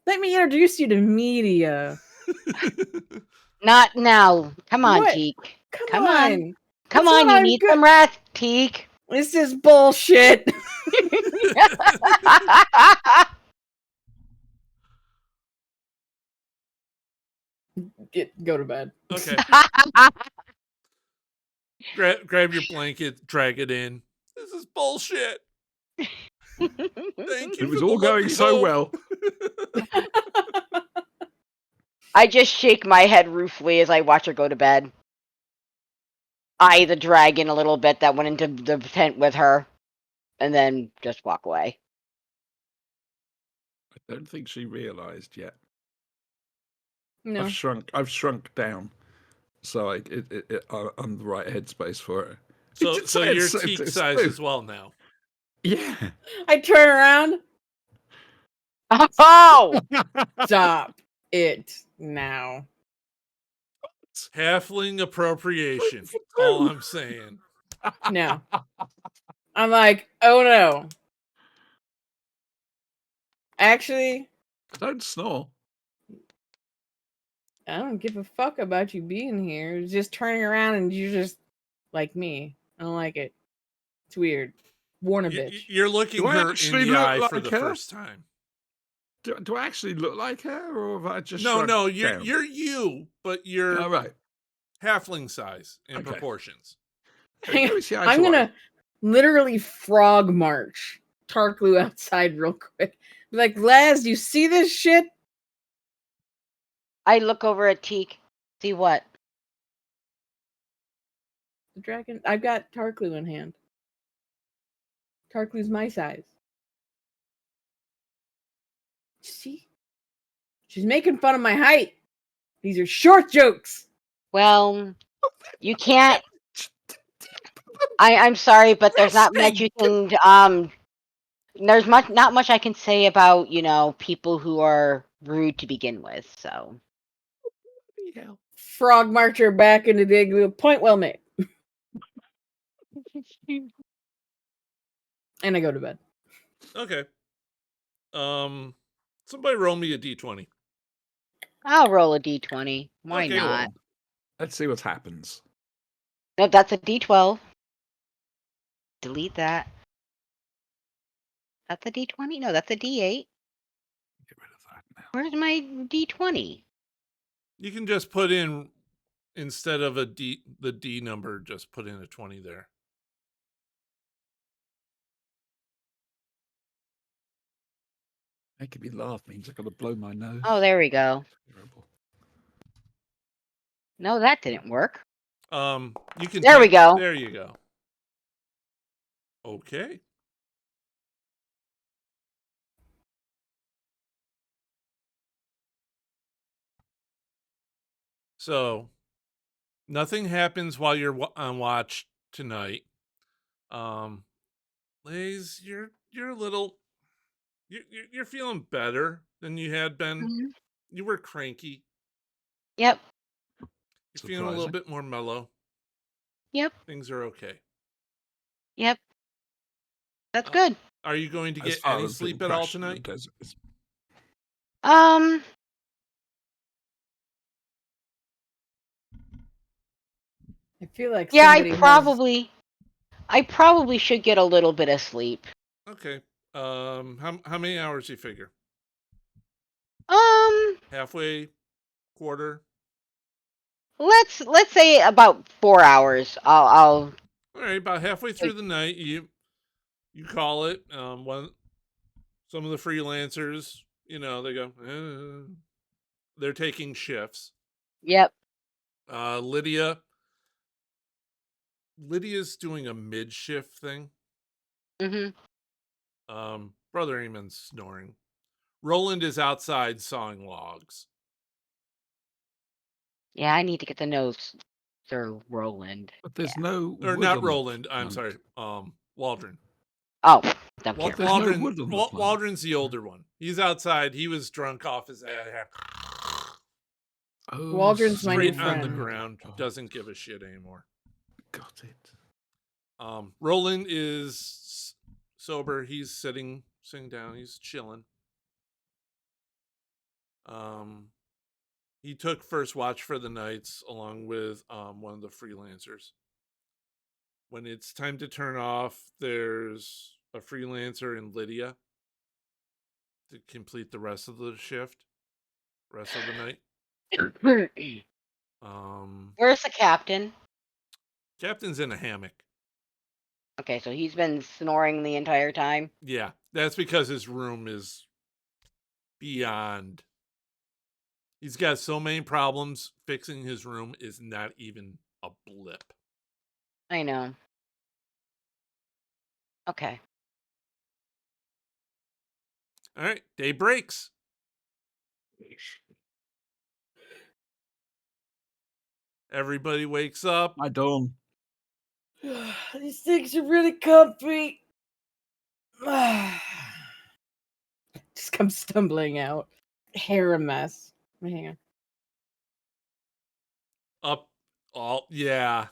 S2: Let me introduce you to media.
S4: Not now. Come on,
S2: What?
S4: Teak.
S2: Come on.
S4: Come
S2: That's
S4: on,
S2: what
S4: you
S2: I'm
S4: need
S2: good-
S4: some rest, Teak.
S2: This is bullshit. Go to bed.
S1: Okay. Grab your blanket, drag it in. This is bullshit. Thank you.
S3: It was
S1: for the
S3: all going
S1: lovely
S3: so
S1: hope.
S3: well.
S4: I just shake my head ruefully as I watch her go to bed. Eye the dragon a little bit that went into the tent with her, and then just walk away.
S3: I don't think she realised yet.
S2: No.
S3: I've shrunk down, so I'm the right headspace for it.
S1: So
S3: It's
S1: you're
S3: so-
S1: teak
S3: it's
S1: size
S3: so-
S1: as well now.
S3: Yeah.
S2: I turn around.
S4: Oh!
S2: Stop it now.
S1: Halfling appropriation. All I'm saying.
S2: No. I'm like, oh no. Actually,
S3: Don't snore.
S2: I don't give a fuck about you being here. It's just turning around and you're just like me. I don't like it. It's weird. Warn a bitch.
S1: You're looking
S3: Do I
S1: her in
S3: actually
S1: the
S3: look
S1: eye for
S3: like
S1: the
S3: her?
S1: first time.
S3: Do I actually look like her, or have I just
S1: No,
S3: shrunk
S1: you're
S3: down?
S1: you, but you're
S3: All right.
S1: halfling size in
S3: Okay.
S1: proportions.
S2: Hang
S3: Let
S2: on.
S3: me see eye
S2: I'm
S3: to
S2: gonna
S3: eye.
S2: literally frog march Tarklu outside real quick. Be like, Laz, do you see this shit?
S4: I look over at Teak. See what?
S2: The dragon. I've got Tarklu in hand. Tarklu's my size. See? She's making fun of my height. These are short jokes.
S4: Well, you can't. I'm sorry, but there's not much you can. There's not much I can say about people who are rude to begin with. So.
S2: Frog marcher back into the igloo. Point well made. And I go to bed.
S1: Okay. Somebody roll me a d20.
S4: I'll roll a d20. Why
S1: Okay.
S4: not?
S3: Let's see what happens.
S4: No, that's a d12. Delete that. That's a d20? No, that's a d8.
S3: Get rid of that now.
S4: Where's my d20?
S1: You can just put in, instead of the D number, just put in a 20 there.
S3: Making me laugh means I've got to blow my nose.
S4: Oh, there we go.
S3: Terrible.
S4: No, that didn't work.
S1: You can.
S4: There we go.
S1: There you go. Okay. So, nothing happens while you're on watch tonight. Laze, you're a little. You're feeling better than you had been.
S4: Mhm.
S1: You were cranky.
S4: Yep.
S1: You're feeling a little
S3: Surprising.
S1: bit more mellow.
S4: Yep.
S1: Things are okay.
S4: Yep. That's good.
S1: Are you going to
S3: As
S1: get
S3: far
S1: any
S3: as
S1: sleep
S3: being
S1: at all
S3: crashed in the
S1: tonight?
S3: desert is-
S2: I feel like
S4: Yeah,
S2: somebody
S4: I probably should get a little bit of sleep.
S1: Okay. How many hours do you figure? Halfway, quarter.
S4: Let's say about 4 hours. I'll
S1: All right, about halfway through the night, you call it. Some of the freelancers, they go, they're taking shifts.
S4: Yep.
S1: Lydia's doing a mid-shift thing.
S4: Mhm.
S1: Brother Eamon's snoring. Roland is outside sawing logs.
S4: Yeah, I need to get to know Sir Roland.
S3: But there's
S4: Yeah.
S3: no
S1: Or
S3: wood
S1: not
S3: on the
S1: Roland, I'm sorry.
S3: planet.
S1: Waldron.
S4: Oh, don't care.
S3: But there's no
S1: Waldron,
S3: wood on the planet.
S1: Waldron's the older one. He's outside. He was drunk off his ass.
S3: Oh,
S2: Waldron's my new
S1: Straight on the
S2: friend.
S1: ground.
S3: Oh,
S1: Doesn't give a shit anymore.
S3: got it.
S1: Roland is sober. He's sitting down. He's chilling. He took first watch for the nights along with one of the freelancers. When it's time to turn off, there's a freelancer and Lydia to complete the rest of the shift, rest of the night.
S4: Where's the captain?
S1: Captain's in a hammock.
S4: Okay, so he's been snoring the entire time.
S1: Yeah, that's because his room is beyond. He's got so many problems. Fixing his room is not even a blip.
S4: I know. Okay.
S1: All right, day breaks. Everybody wakes up.
S3: My dawn.
S2: These things are really comfy. Just come stumbling out. Hair a mess. Hang on.
S1: Up. All yeah.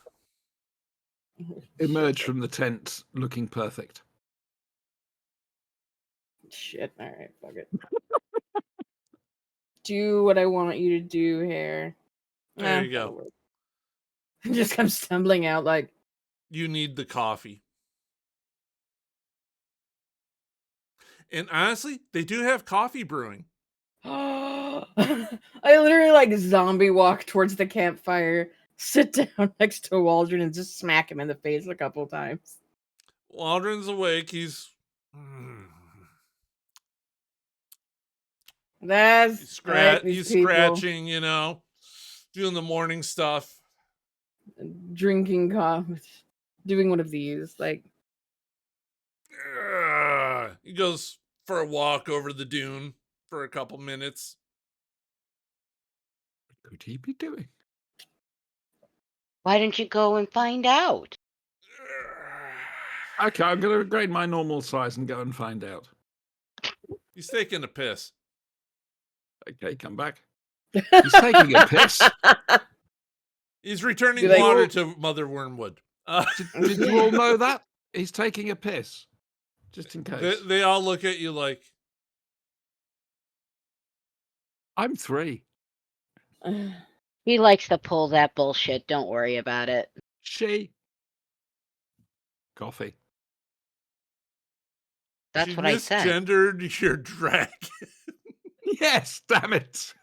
S3: Emerge from the tent looking perfect.
S2: Shit. All right. Fuck it. Do what I want you to do here.
S1: There you
S2: that'll
S1: go.
S2: work. Just come stumbling out like.
S1: You need the coffee. And honestly, they do have coffee brewing.
S2: I literally like zombie walk towards the campfire, sit down next to Waldron, and just smack him in the face a couple times.
S1: Waldron's awake. He's
S2: That's right,
S1: he's
S2: these people
S1: scratching, doing the morning stuff.
S2: drinking coffee, doing one of these. Like,
S1: He goes for a walk over the dune for a couple minutes.
S3: What could he be doing?
S4: Why didn't you go and find out?
S3: Okay, I'm going to grade my normal size and go and find out.
S1: He's taking a piss.
S3: Okay, come back. He's taking a piss.
S1: He's returning
S2: Do they-
S1: water to Mother Wormwood.
S3: Did you all know that? He's taking a piss. Just in case.
S1: They all look at you like,
S3: I'm 3.
S4: He likes to pull that bullshit. Don't worry about it.
S3: She. Coffee.
S4: That's
S1: she
S4: what I said.
S1: misgendered your dragon.
S3: Yes, damn it.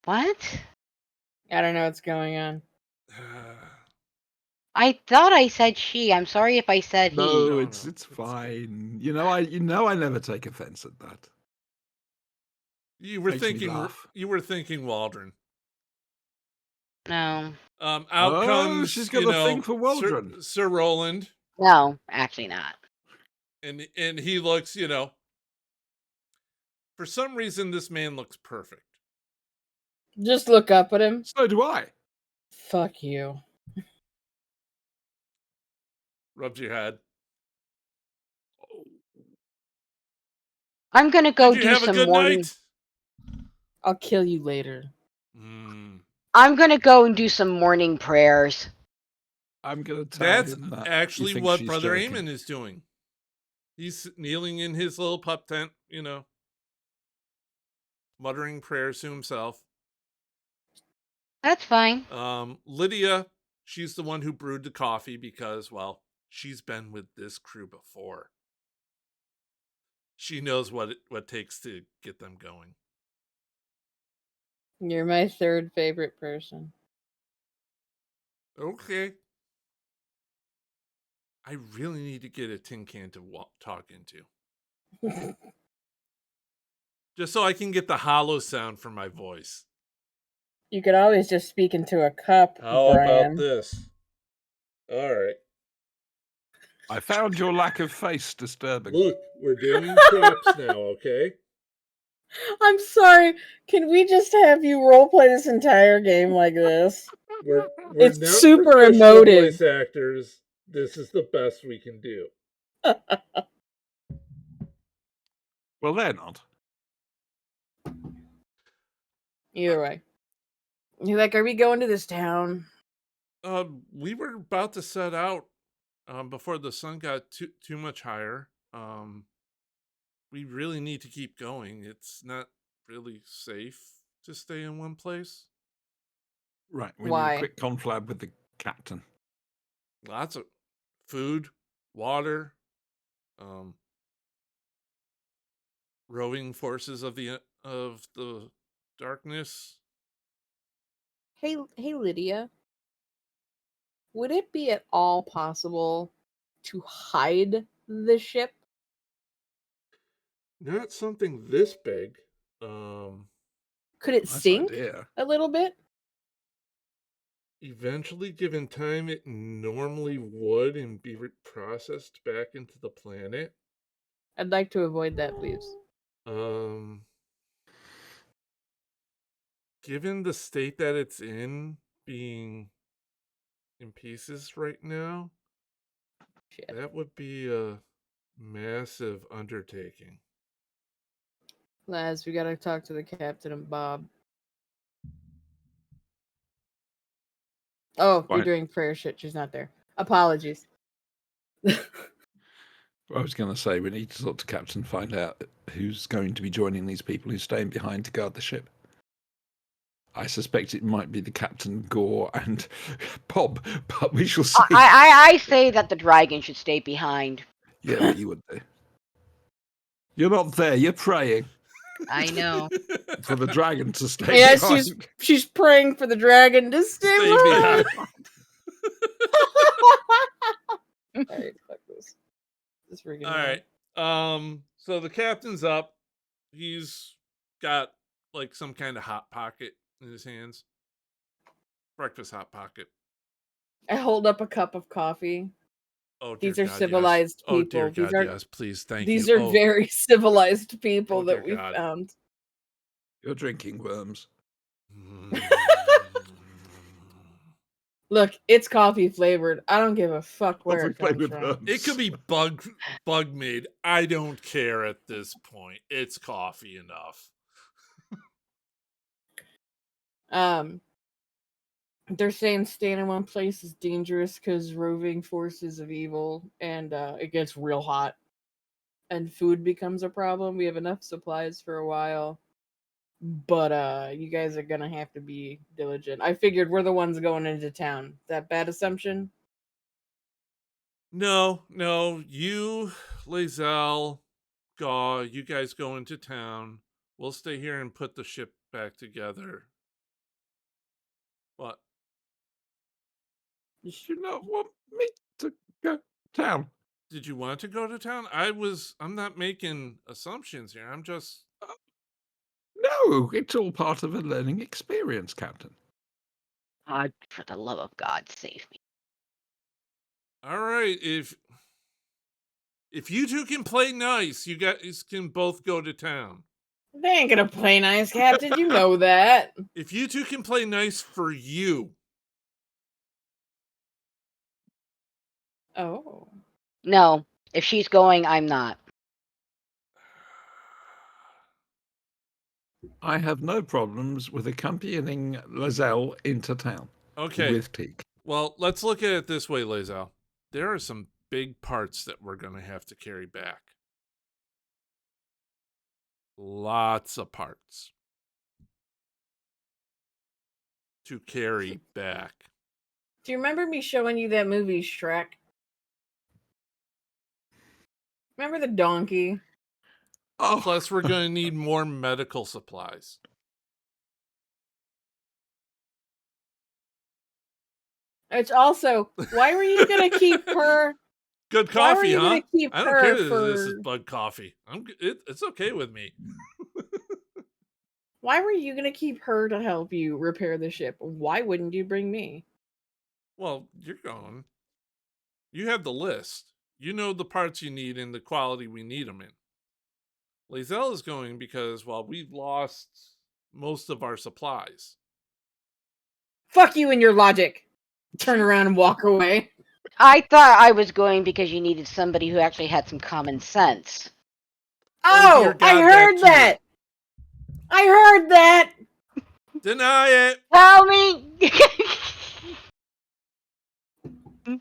S4: What?
S2: I don't know what's going on.
S4: I thought I said she. I'm sorry if I said he.
S3: No,
S1: No,
S3: it's
S1: no,
S3: it's
S1: it's
S3: fine. I never take offense at that.
S1: You were
S3: Makes me
S1: thinking.
S3: laugh.
S1: You were thinking Waldron.
S4: No.
S1: Out
S3: Oh,
S1: comes
S3: she's got a thing for Waldron.
S1: Sir Roland,
S4: No, actually not.
S1: and he looks. For some reason, this man looks perfect.
S2: Just look up at him.
S3: So do I.
S2: Fuck you.
S1: Rubs your head.
S4: I'm gonna go
S1: Did you
S4: do
S1: have a
S4: some
S1: good
S4: morning.
S1: night?
S2: I'll kill you later.
S4: I'm gonna go and do some morning prayers.
S3: I'm going to tell
S1: That's
S3: him that.
S1: actually
S3: he thinks
S1: what
S3: she's
S1: Brother
S3: joking.
S1: Eamon is doing. He's kneeling in his little pup tent, muttering prayers to himself.
S4: That's fine.
S1: Lydia, she's the one who brewed the coffee because, well, she's been with this crew before. She knows what it takes to get them going.
S2: You're my third favorite person.
S1: Okay. I really need to get a tin can to talk into. Just so I can get the hollow sound from my voice.
S2: You could always just speak into a cup,
S1: How
S2: Brian.
S1: about this? All right.
S3: I found your lack of face disturbing.
S1: Look, we're doing props now, okay?
S2: I'm sorry. Can we just have you roleplay this entire game like this?
S1: We're
S2: It's
S1: not
S2: super
S1: professional
S2: emotive.
S1: voice actors. This is the best we can do.
S3: Well, they're not.
S2: Either way. You're like, are we going to this town?
S1: We were about to set out before the sun got too much higher. We really need to keep going. It's not really safe to stay in one place.
S3: Right. We need
S2: Why?
S3: a quick conflab with the captain.
S1: Lots of food, water, roving forces of the darkness.
S2: Hey, Lydia. Would it be at all possible to hide the ship?
S1: Not something this big.
S2: Could it
S3: Nice
S2: sink
S3: idea.
S2: a little bit?
S1: Eventually, given time, it normally would and be processed back into the planet.
S2: I'd like to avoid that, please.
S1: Given the state that it's in, being in pieces right now,
S2: Shit.
S1: that would be a massive undertaking.
S2: Laz, we gotta talk to the captain and Bob. Oh, you're
S3: Right.
S2: doing prayer shit. She's not there. Apologies.
S3: I was going to say, we need to talk to Captain, find out who's going to be joining these people who's staying behind to guard the ship. I suspect it might be the Captain, Gore, and Bob, but we shall see.
S4: I say that the dragon should stay behind.
S3: Yeah, but you would do. You're not there. You're praying
S4: I know.
S3: for the dragon to stay
S2: Yes,
S3: behind.
S2: she's praying for the dragon to stay
S1: Stay
S2: behind.
S1: behind.
S2: Alright, fuck this. This freaking
S1: All right. So the captain's up. He's got like some kind of hot pocket in his hands. Breakfast hot pocket.
S2: I hold up a cup of coffee.
S1: Oh,
S2: These
S1: dear
S2: are
S1: God,
S2: civilized
S1: yes. Oh, dear
S2: people.
S1: God,
S2: These are
S1: yes. Please, thank
S2: these
S1: you.
S2: are very civilized people
S1: Oh, dear
S2: that we
S1: God.
S2: found.
S3: You're drinking worms.
S2: Look, it's coffee flavored. I don't give a fuck where it
S3: Coffee
S2: comes
S3: flavored
S2: from.
S3: worms.
S1: It could be bug made. I don't care at this point. It's coffee enough.
S2: They're saying staying in one place is dangerous because roving forces of evil, and it gets real hot, and food becomes a problem. We have enough supplies for a while, but you guys are gonna have to be diligent. I figured we're the ones going into town. Is that bad assumption?
S1: No, you, Lazelle, Gaw, you guys go into town. We'll stay here and put the ship back together. What?
S3: You not want me to go down?
S1: Did you want to go to town? I'm not making assumptions here. I'm just
S3: No, it's all part of a learning experience, Captain.
S4: God, for the love of God, save me.
S1: all right. If you two can play nice, you guys can both go to town.
S2: They ain't gonna play nice, Captain. You know that.
S1: If you two can play nice for you.
S2: Oh.
S4: No, if she's going, I'm not.
S3: I have no problems with accompanying Lazelle into town.
S1: Okay.
S3: With Teak.
S1: Well, let's look at it this way, Lazelle. There are some big parts that we're going to have to carry back. Lots of parts to carry back.
S2: Do you remember me showing you that movie Shrek? Remember the donkey?
S3: Oh,
S1: Plus, we're going to need more medical supplies.
S2: It's also, why were you gonna keep her
S1: Good
S2: Why were
S1: coffee,
S2: you
S1: huh?
S2: gonna keep
S1: I don't care
S2: her
S1: that this is
S2: for?
S1: bug coffee. It's okay with me.
S2: Why were you gonna keep her to help you repair the ship? Why wouldn't you bring me?
S1: Well, you're going. You have the list. You know the parts you need and the quality we need them in. Lazelle is going because, well, we've lost most of our supplies.
S2: Fuck you and your logic. Turn around and walk away.
S4: I thought I was going because you needed somebody who actually had some common sense.
S1: Oh, dear
S2: Oh, I
S1: God,
S2: heard
S1: too.
S2: that. I heard that.
S1: Deny it.
S4: Tell me.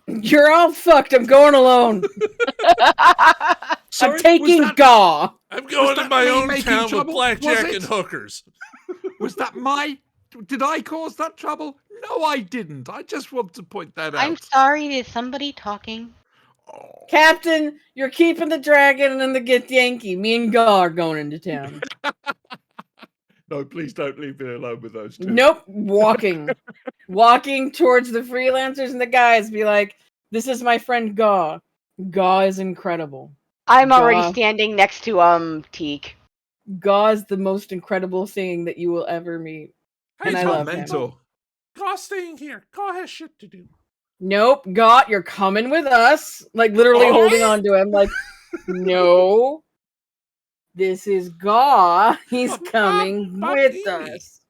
S2: You're all fucked. I'm going alone.
S3: Sorry,
S2: I'm taking
S3: was that,
S2: Gaw.
S1: I'm going to
S3: that
S1: my
S3: me
S1: own
S3: making
S1: town with
S3: trouble?
S1: blackjack
S3: Was
S1: and
S3: it?
S1: hookers.
S3: was that my? Did I cause that trouble? No, I didn't. I just want to point that
S4: I'm
S3: out.
S4: sorry, is somebody talking?
S3: Oh.
S2: Captain, you're keeping the dragon and the Get Yankee. Me and Gaw are going into town.
S3: No, please don't leave me alone with those two.
S2: Nope. Walking towards the freelancers and the guys. Be like, this is my friend Gaw. Gaw is incredible.
S4: I'm already
S2: Gaw.
S4: standing next to Teak.
S2: Gaw is the most incredible thing that you will ever meet.
S1: Hey,
S2: And I
S3: He's my
S2: love him.
S3: mentor.
S1: Gaw staying here. Gaw has shit to do.
S2: Nope, Gaw, you're coming with us. Like literally
S1: Oh.
S2: holding on to him. Like, no. This is Gaw. He's coming with us.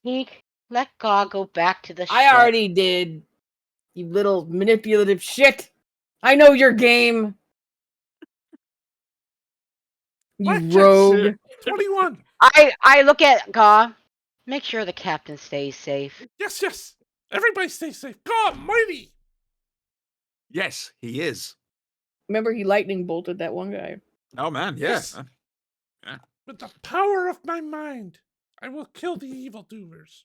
S4: Teak, let God go back to the ship.
S2: I already did. You little manipulative shit. I know your game. You
S1: Blackjack
S2: rogue.
S1: shit. 21.
S4: I look at Gaw. Make sure the captain stays safe.
S1: Yes, yes. Everybody stay safe. Gaw, mighty.
S3: Yes, he is.
S2: Remember, he lightning bolted that one guy.
S3: Oh man,
S1: Yes.
S3: yes.
S1: With the power of my mind, I will kill the evildoers.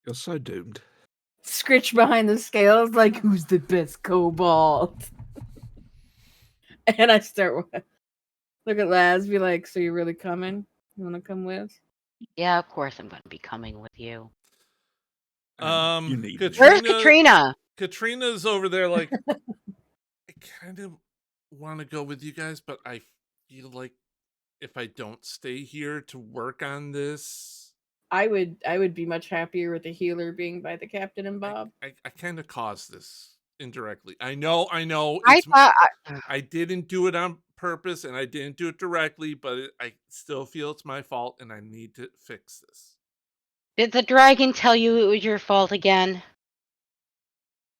S3: You're so doomed.
S2: Scritch behind the scales, like, who's the best kobold? And I start look at Laz, be like, so you're really coming? You want to come with?
S4: Yeah, of course I'm going to be coming with you.
S3: You need me.
S4: Where's Katrina?
S1: Katrina's over there like, I kind of want to go with you guys, but I feel like if I don't stay here to work on this,
S2: I would be much happier with the healer being by the captain and Bob.
S1: I kind of caused this indirectly. I know.
S4: I thought
S1: I didn't do it on purpose and I didn't do it directly, but I still feel it's my fault and I need to fix this.
S4: Did the dragon tell you it was your fault again?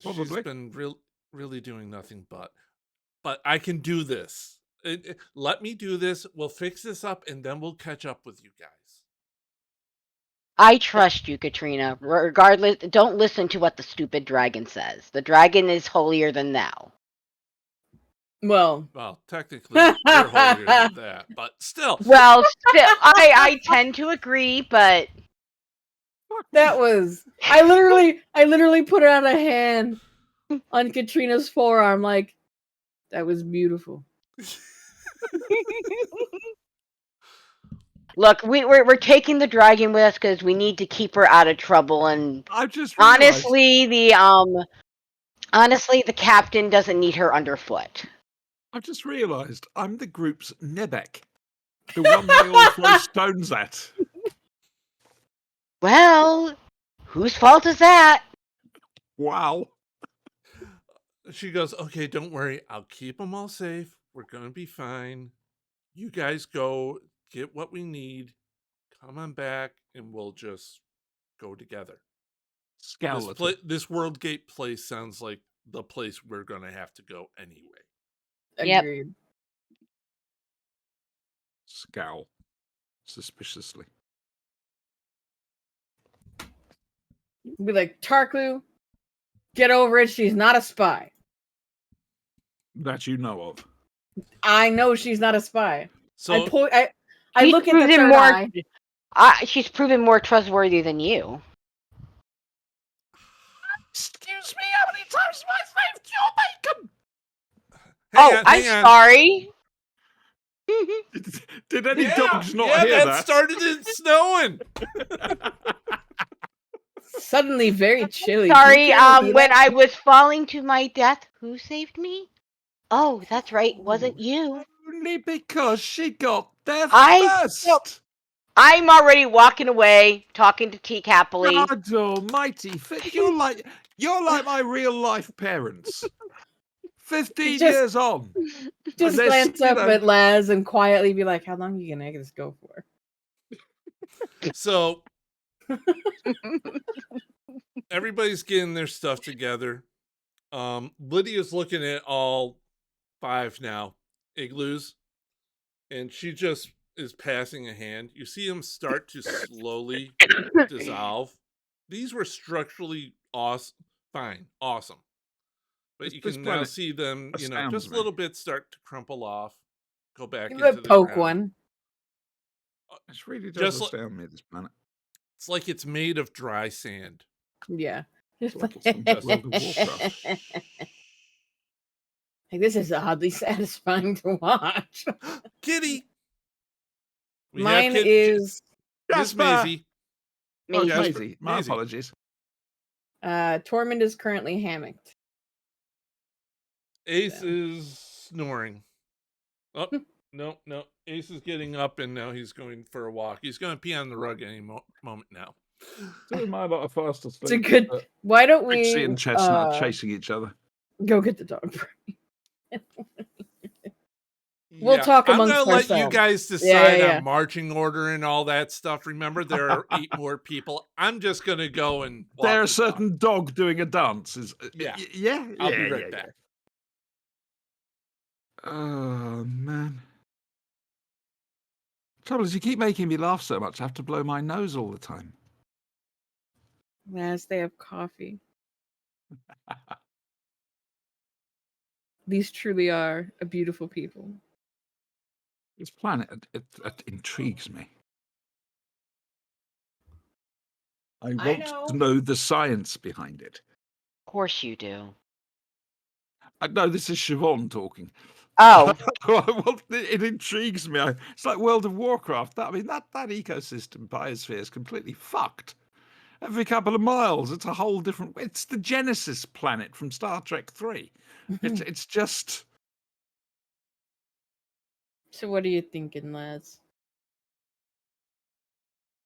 S1: She's
S3: Probably.
S1: been really doing nothing but I can do this. Let me do this. We'll fix this up and then we'll catch up with you guys.
S4: I trust you, Katrina. Regardless, don't listen to what the stupid dragon says. The dragon is holier than thou.
S2: Well,
S1: technically, you're holier than that, but still.
S4: Well, still, I tend to agree, but
S2: that was I literally put out a hand on Katrina's forearm, like that was beautiful.
S4: look, we're taking the dragon with us because we need to keep her out of trouble. And
S3: I just realized,
S4: honestly, the captain doesn't need her underfoot.
S3: I've just realised I'm the group's Nebek, the one they all throw stones at.
S4: Well, whose fault is that?
S3: Wow.
S1: She goes, okay, don't worry. I'll keep them all safe. We're going to be fine. You guys go get what we need. Come on back and we'll just go together.
S3: Scowl at it.
S1: This World Gate place sounds like the place we're going to have to go anyway.
S4: Yep.
S2: Agreed.
S3: Scowl. Suspiciously.
S2: Be like, Tarklu, get over it. She's not a spy.
S3: That you know of.
S2: I know she's not a spy.
S1: So
S2: I look at the third eye.
S4: She's proven more trustworthy than you.
S3: Excuse me, how many times have I saved your bacon?
S1: hang on.
S4: Sorry.
S3: Did any dogs not hear
S1: that
S3: that?
S1: started it snowing.
S2: Suddenly very chilly.
S4: Sorry,
S2: Can you
S4: when I was falling to my death, who saved me? Oh, that's right, it wasn't you.
S3: Only because she got there
S4: I no,
S3: first.
S4: I'm already walking away, talking to Teak happily.
S3: God almighty, you're like my real life parents. 15
S2: Just-
S3: years on.
S2: Just
S3: There's,
S2: glance
S3: you
S2: up
S3: know-
S2: at Laz and quietly be like, "How long are you gonna make this go for?"
S1: So everybody's getting their stuff together. Lydia's looking at all 5 now igloos, and she just is passing a hand. You see them start to slowly dissolve. These were structurally awesome, but you
S3: This
S1: can now
S3: planet
S1: see them,
S3: astounds
S1: just
S3: me.
S1: little bits start to crumple off, go back
S2: Give
S1: into
S2: it
S1: the
S2: poke
S1: ground.
S2: one.
S3: It really does
S1: Just
S3: astound me, this planet.
S1: It's like it's made of dry sand.
S2: Yeah.
S3: It's like it's from World of Warcraft.
S2: Like, this is oddly satisfying to watch.
S1: Kitty. We have
S2: Mine
S1: Kid-
S2: is
S1: Miss
S3: Jasper!
S1: Maisie.
S3: Oh,
S4: Maisie.
S3: Maisie. My
S1: Maisie.
S3: apologies.
S2: Tormund is currently hammocked.
S1: Ace
S2: So.
S1: is snoring. Oh, no. Ace is getting up and now he's going for a walk. He's going to pee on the rug any moment now.
S3: So am I a lot of fast asleep.
S2: It's a good. Why don't we
S3: Trixie and Chestnut are chasing each other.
S2: go get the dog? We'll
S1: Yeah,
S2: talk
S1: I'm
S2: amongst
S1: gonna let you
S2: ourselves.
S1: guys decide
S2: Yeah.
S1: on marching order and all that stuff. Remember, there are 8 more people. I'm just gonna go and walk
S3: There a
S1: the dog.
S3: certain dog doing a dance.
S1: Yeah.
S3: Yeah.
S1: I'll be right back.
S3: Oh man. Trouble is, you keep making me laugh so much. I have to blow my nose all the time.
S2: As they have coffee. These truly are a beautiful people.
S3: This planet it intrigues me. I want to know the science behind it.
S4: Of course you do.
S3: No, this is Siobhan talking.
S4: Oh,
S3: Well, it intrigues me. It's like World of Warcraft. That ecosystem biosphere is completely fucked. Every couple of miles, it's a whole different. It's the Genesis planet from Star Trek 3. It's just.
S2: So what are you thinking, Laz?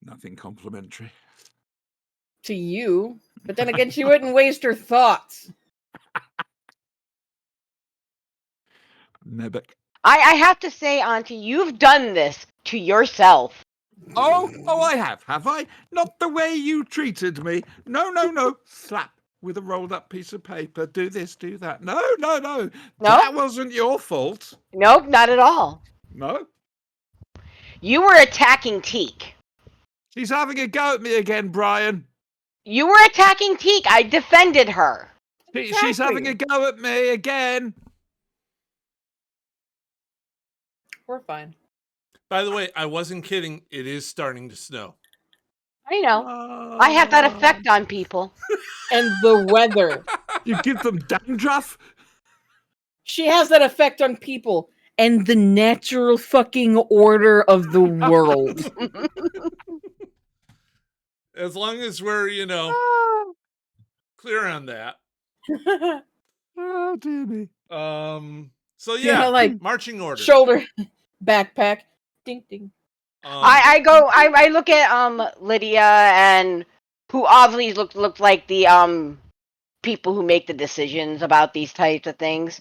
S3: Nothing complimentary.
S2: To you, but then again, she wouldn't waste her thoughts.
S3: Nebek.
S4: I have to say, Auntie, you've done this to yourself.
S3: Oh, I have I? Not the way you treated me. No. Slap with a rolled up piece of paper. Do this, do that. No. That wasn't your fault.
S4: Nope, not at all.
S3: No.
S4: You were attacking Teak.
S3: She's having a go at me again, Brian.
S4: You were attacking Teak. I defended her.
S3: She's having a go at me again.
S2: We're fine.
S1: By the way, I wasn't kidding. It is starting to snow.
S4: I know. I have that effect on people.
S2: And the weather.
S3: You give them dandruff?
S2: She has that effect on people and the natural fucking order of the world.
S1: As long as we're, clear on that.
S3: Oh, dear me.
S1: So yeah,
S2: like
S1: marching order.
S2: Shoulder, backpack, ding ding.
S4: I look at Lydia and who obviously look like the people who make the decisions about these types of things.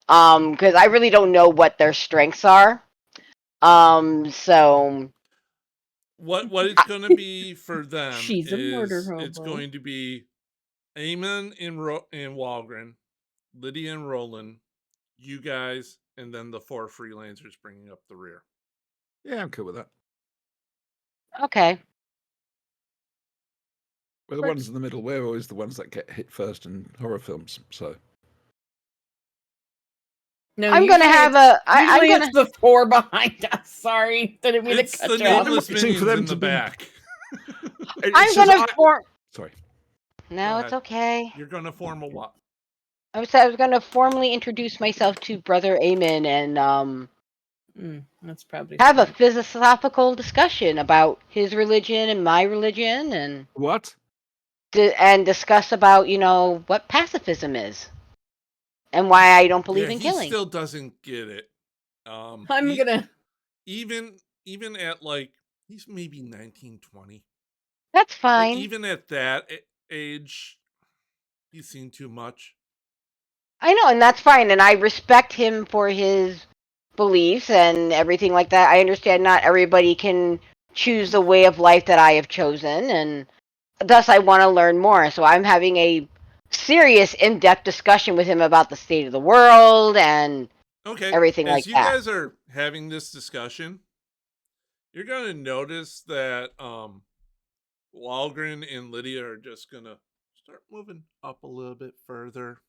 S4: Because I really don't know what their strengths are. So
S1: what it's going to be for them
S2: She's a murder
S1: is
S2: hobo.
S1: it's going to be Eamon and Walgren, Lydia and Roland, you guys, and then the 4 freelancers bringing up the rear.
S3: Yeah, I'm cool with that.
S4: okay.
S3: We're the ones in the middle. We're always the ones that get hit first in horror films. So
S2: No,
S4: I'm gonna have a. I'm
S2: usually
S4: gonna.
S2: it's the 4 behind us. Sorry, didn't mean
S1: It's
S2: to
S1: the
S2: cut you off.
S1: nameless
S3: waiting for
S1: minions
S3: them
S1: in
S3: to
S1: the
S3: be-
S1: back.
S4: I'm gonna form.
S3: Sorry.
S4: No,
S1: Go
S4: it's
S1: ahead.
S4: okay.
S1: You're going to form a what?
S4: I was gonna formally introduce myself to Brother Eamon and
S2: That's probably
S4: have a
S2: smart.
S4: philosophical discussion about his religion and my religion and
S3: What?
S4: and discuss about what pacifism is and why I don't believe
S1: Yeah,
S4: in
S1: he
S4: killing.
S1: still doesn't get it.
S2: I'm gonna.
S1: Even at like he's maybe 19, 20.
S4: That's fine.
S1: Even at that age, he's seen too much.
S4: I know, and that's fine, and I respect him for his beliefs and everything like that. I understand not everybody can choose the way of life that I have chosen, and thus I want to learn more. So I'm having a serious, in-depth discussion with him about the state of the world and
S1: Okay,
S4: everything like
S1: as you
S4: that.
S1: guys are having this discussion, you're gonna notice that Walgren and Lydia are just gonna start moving up a little bit further.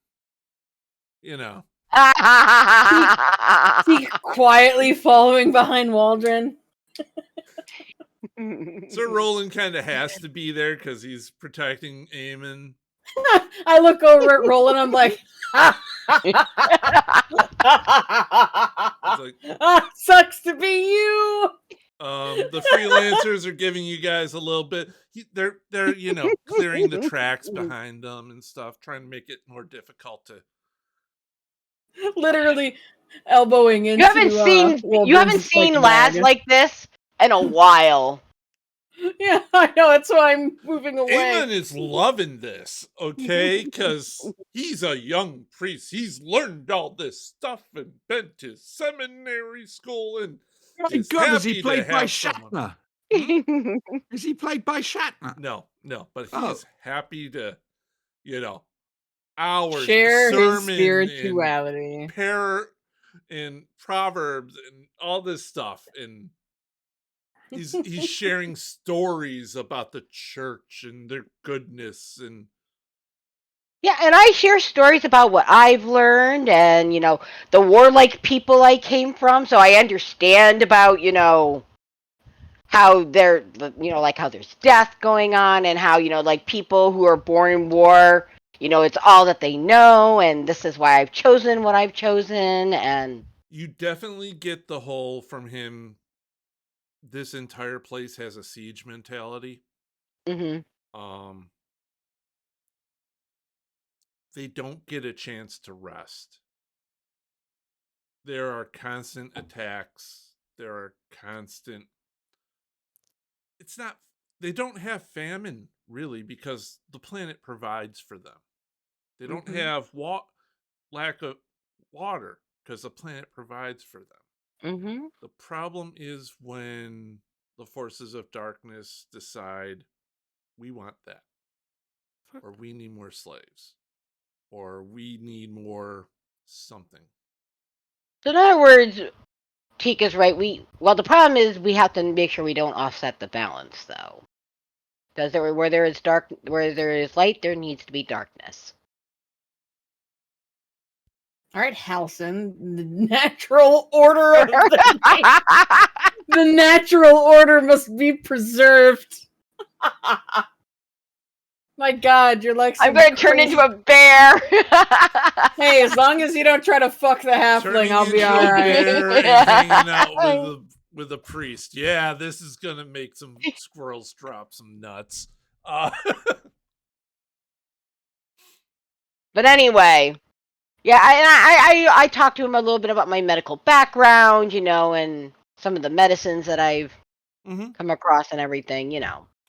S1: You know,
S2: He quietly following behind Waldron.
S1: Sir Roland kind of has to be there because he's protecting Eamon.
S2: I look over at Roland. I'm like,
S1: It's like
S2: sucks to be you.
S1: the freelancers are giving you guys a little bit. They're clearing the tracks behind them and stuff, trying to make it more difficult to.
S2: Literally elbowing into.
S4: You haven't seen lads like this in a while.
S2: Yeah, I know. That's why I'm moving away.
S1: Eamon is loving this, okay? Because he's a young priest. He's learned all this stuff and been to seminary school and.
S3: My God, is he played by Shatner? Is he played by Shatner?
S1: No, but he's happy to, hours
S2: share his
S1: sermon
S2: spirituality,
S1: and prayer and proverbs and all this stuff, and he's sharing stories about the church and their goodness and.
S4: Yeah, and I share stories about what I've learned and, the warlike people I came from, so I understand about, how there, like how there's death going on and how, like people who are born in war, it's all that they know, and this is why I've chosen what I've chosen, and.
S1: You definitely get the whole from him, this entire place has a siege mentality.
S4: Mm-hmm.
S1: They don't get a chance to rest. There are constant attacks. There are constant. They don't have famine really because the planet provides for them. They don't have lack of water because the planet provides for them.
S4: Mm-hmm.
S1: The problem is when the forces of darkness decide we want that, or we need more slaves, or we need more something.
S4: So in other words, Tika's right. The problem is we have to make sure we don't offset the balance, though. Because where there is light, there needs to be darkness.
S2: All right, Halson, the natural order of the natural order must be preserved. My God, you're like.
S4: I'm going to turn into a bear.
S2: Hey, as long as you don't try to fuck the halfling, I'll be all right.
S1: And hanging out with a priest. Yeah, this is gonna make some squirrels drop some nuts.
S4: But anyway, yeah, I talked to him a little bit about my medical background, and some of the medicines that I've come across and everything,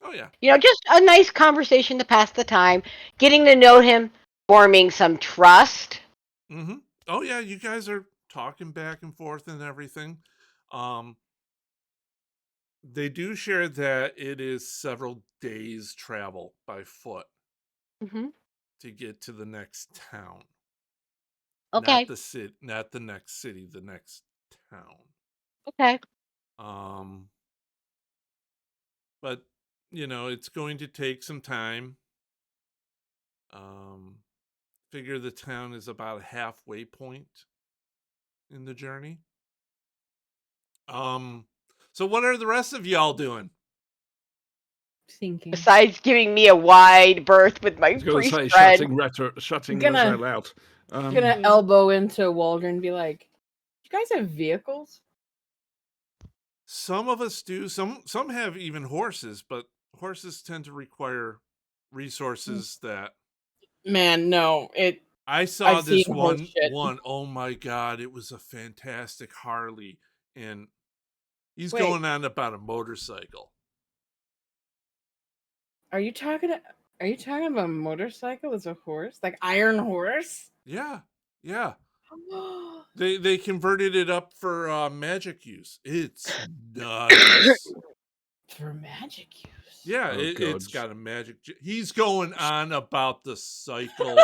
S1: Oh yeah.
S4: Just a nice conversation to pass the time, getting to know him, forming some trust.
S1: Oh yeah, you guys are talking back and forth and everything. They do share that it is several days travel by foot to get to the next town.
S4: Okay.
S1: Not the next city, the next town.
S4: Okay.
S1: But it's going to take some time. Figure the town is about a halfway point in the journey. So what are the rest of y'all doing?
S2: Thinking.
S4: Besides giving me a wide berth with my priest friend.
S3: Shutting Roselle out.
S2: Gonna elbow into Waldron and be like, "You guys have vehicles?"
S1: Some of us do. Some have even horses, but horses tend to require resources that
S2: Man, no.
S1: I saw
S2: I've
S1: this
S2: seen horse shit.
S1: one. Oh my god, it was a fantastic Harley, and he's
S2: Wait.
S1: going on about a motorcycle.
S2: Are you talking about a motorcycle as a horse? Like Iron Horse?
S1: Yeah, yeah. They converted it up for magic use. It's nice.
S2: For magic use.
S1: Yeah,
S3: Oh,
S1: it's
S3: God.
S1: got a magic. He's going on about the cycle.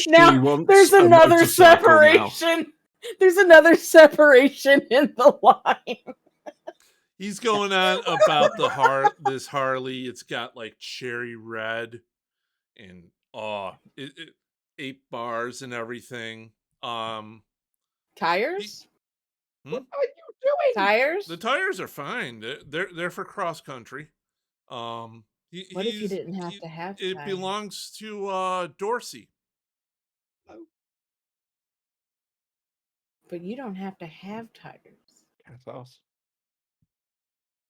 S2: Now
S3: wants
S2: there's
S3: a
S2: another
S3: motorcycle now.
S2: separation. There's another separation in the line.
S1: He's going on about this Harley. It's got like cherry red and 8 bars and everything.
S2: Tires?
S1: Hmm?
S3: What are you doing?
S2: Tires?
S1: The tires are fine. They're for cross country.
S2: What if you didn't have to have
S1: It
S2: tires?
S1: belongs to Dorsey.
S2: But you don't have to have tires.
S3: Cat's ass.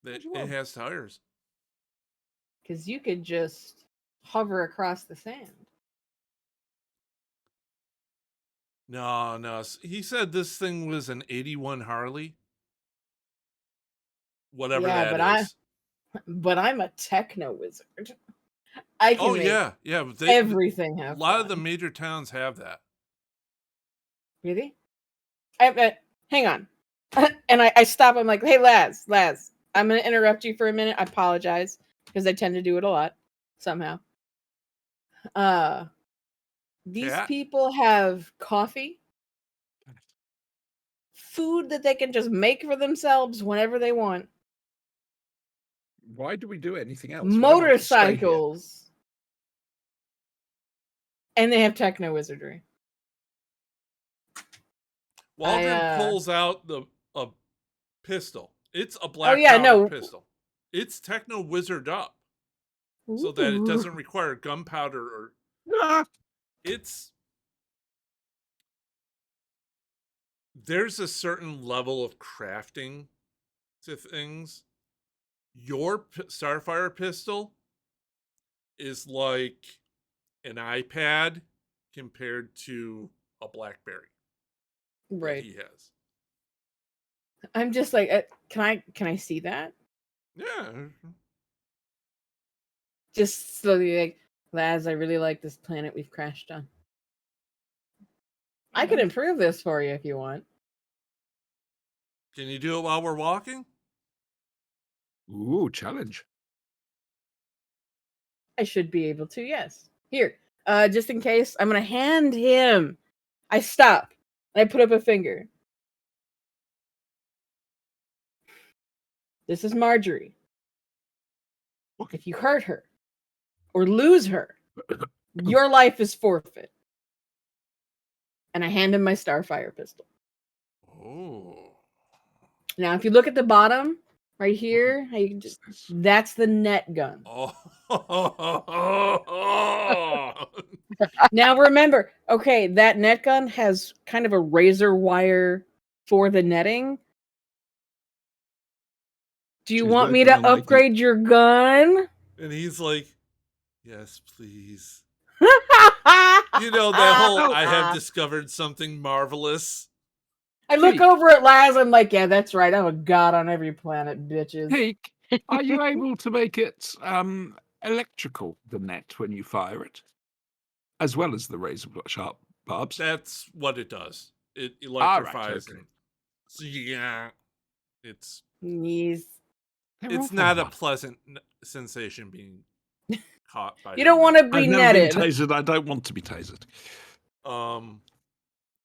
S1: It has tires.
S2: Because you could just hover across the sand.
S1: No. He said this thing was an 81 Harley. Whatever
S2: Yeah,
S1: that is.
S2: But I'm a techno wizard. I can make
S1: yeah. But
S2: everything have
S1: a lot of
S2: fun.
S1: the major towns have that.
S2: Really? Hang on. And I stop. I'm like, hey, Laz, I'm going to interrupt you for a minute. I apologize because I tend to do it a lot somehow. These
S1: Cat?
S2: people have coffee, food that they can just make for themselves whenever they want,
S3: Why do we do anything else? Why not just stay here?
S2: motorcycles, and they have techno wizardry.
S1: Waldron pulls out a pistol. It's a black pistol. It's techno wizard up so that it doesn't require gunpowder or there's a certain level of crafting to things. Your Starfire pistol is like an iPad compared to a BlackBerry.
S2: Right.
S1: That he has.
S2: I'm just like, can I see that?
S1: Yeah.
S2: Just slowly, like, Laz, I really like this planet we've crashed on. I could improve this for you if you want.
S1: Can you do it while we're walking?
S3: Ooh, challenge.
S2: I should be able to, yes. Here, just in case, I'm gonna hand him. I stop and I put up a finger. This is Marjorie. If you hurt her or lose her, your life is forfeit. And I hand him my Starfire pistol.
S1: Oh.
S2: Now, if you look at the bottom, right here, how you can just, that's the net gun.
S1: Oh.
S2: Now remember, okay, that net gun has kind of a razor wire for the netting. Do you want me to upgrade your gun?
S1: And he's like, yes, please. You know, that whole I have discovered something marvelous.
S2: I look over at Laz, I'm like, yeah, that's right. I'm a god on every planet, bitches.
S3: Peak, are you able to make it electrical, the net, when you fire it? As well as the razor sharp barbs?
S1: That's what it does. It electrifies.
S3: Right, okay.
S1: So yeah, it's
S2: not
S1: a pleasant sensation being caught by.
S2: You don't want to be
S3: I've never
S2: netted.
S3: been tasered. I don't want to be tasered.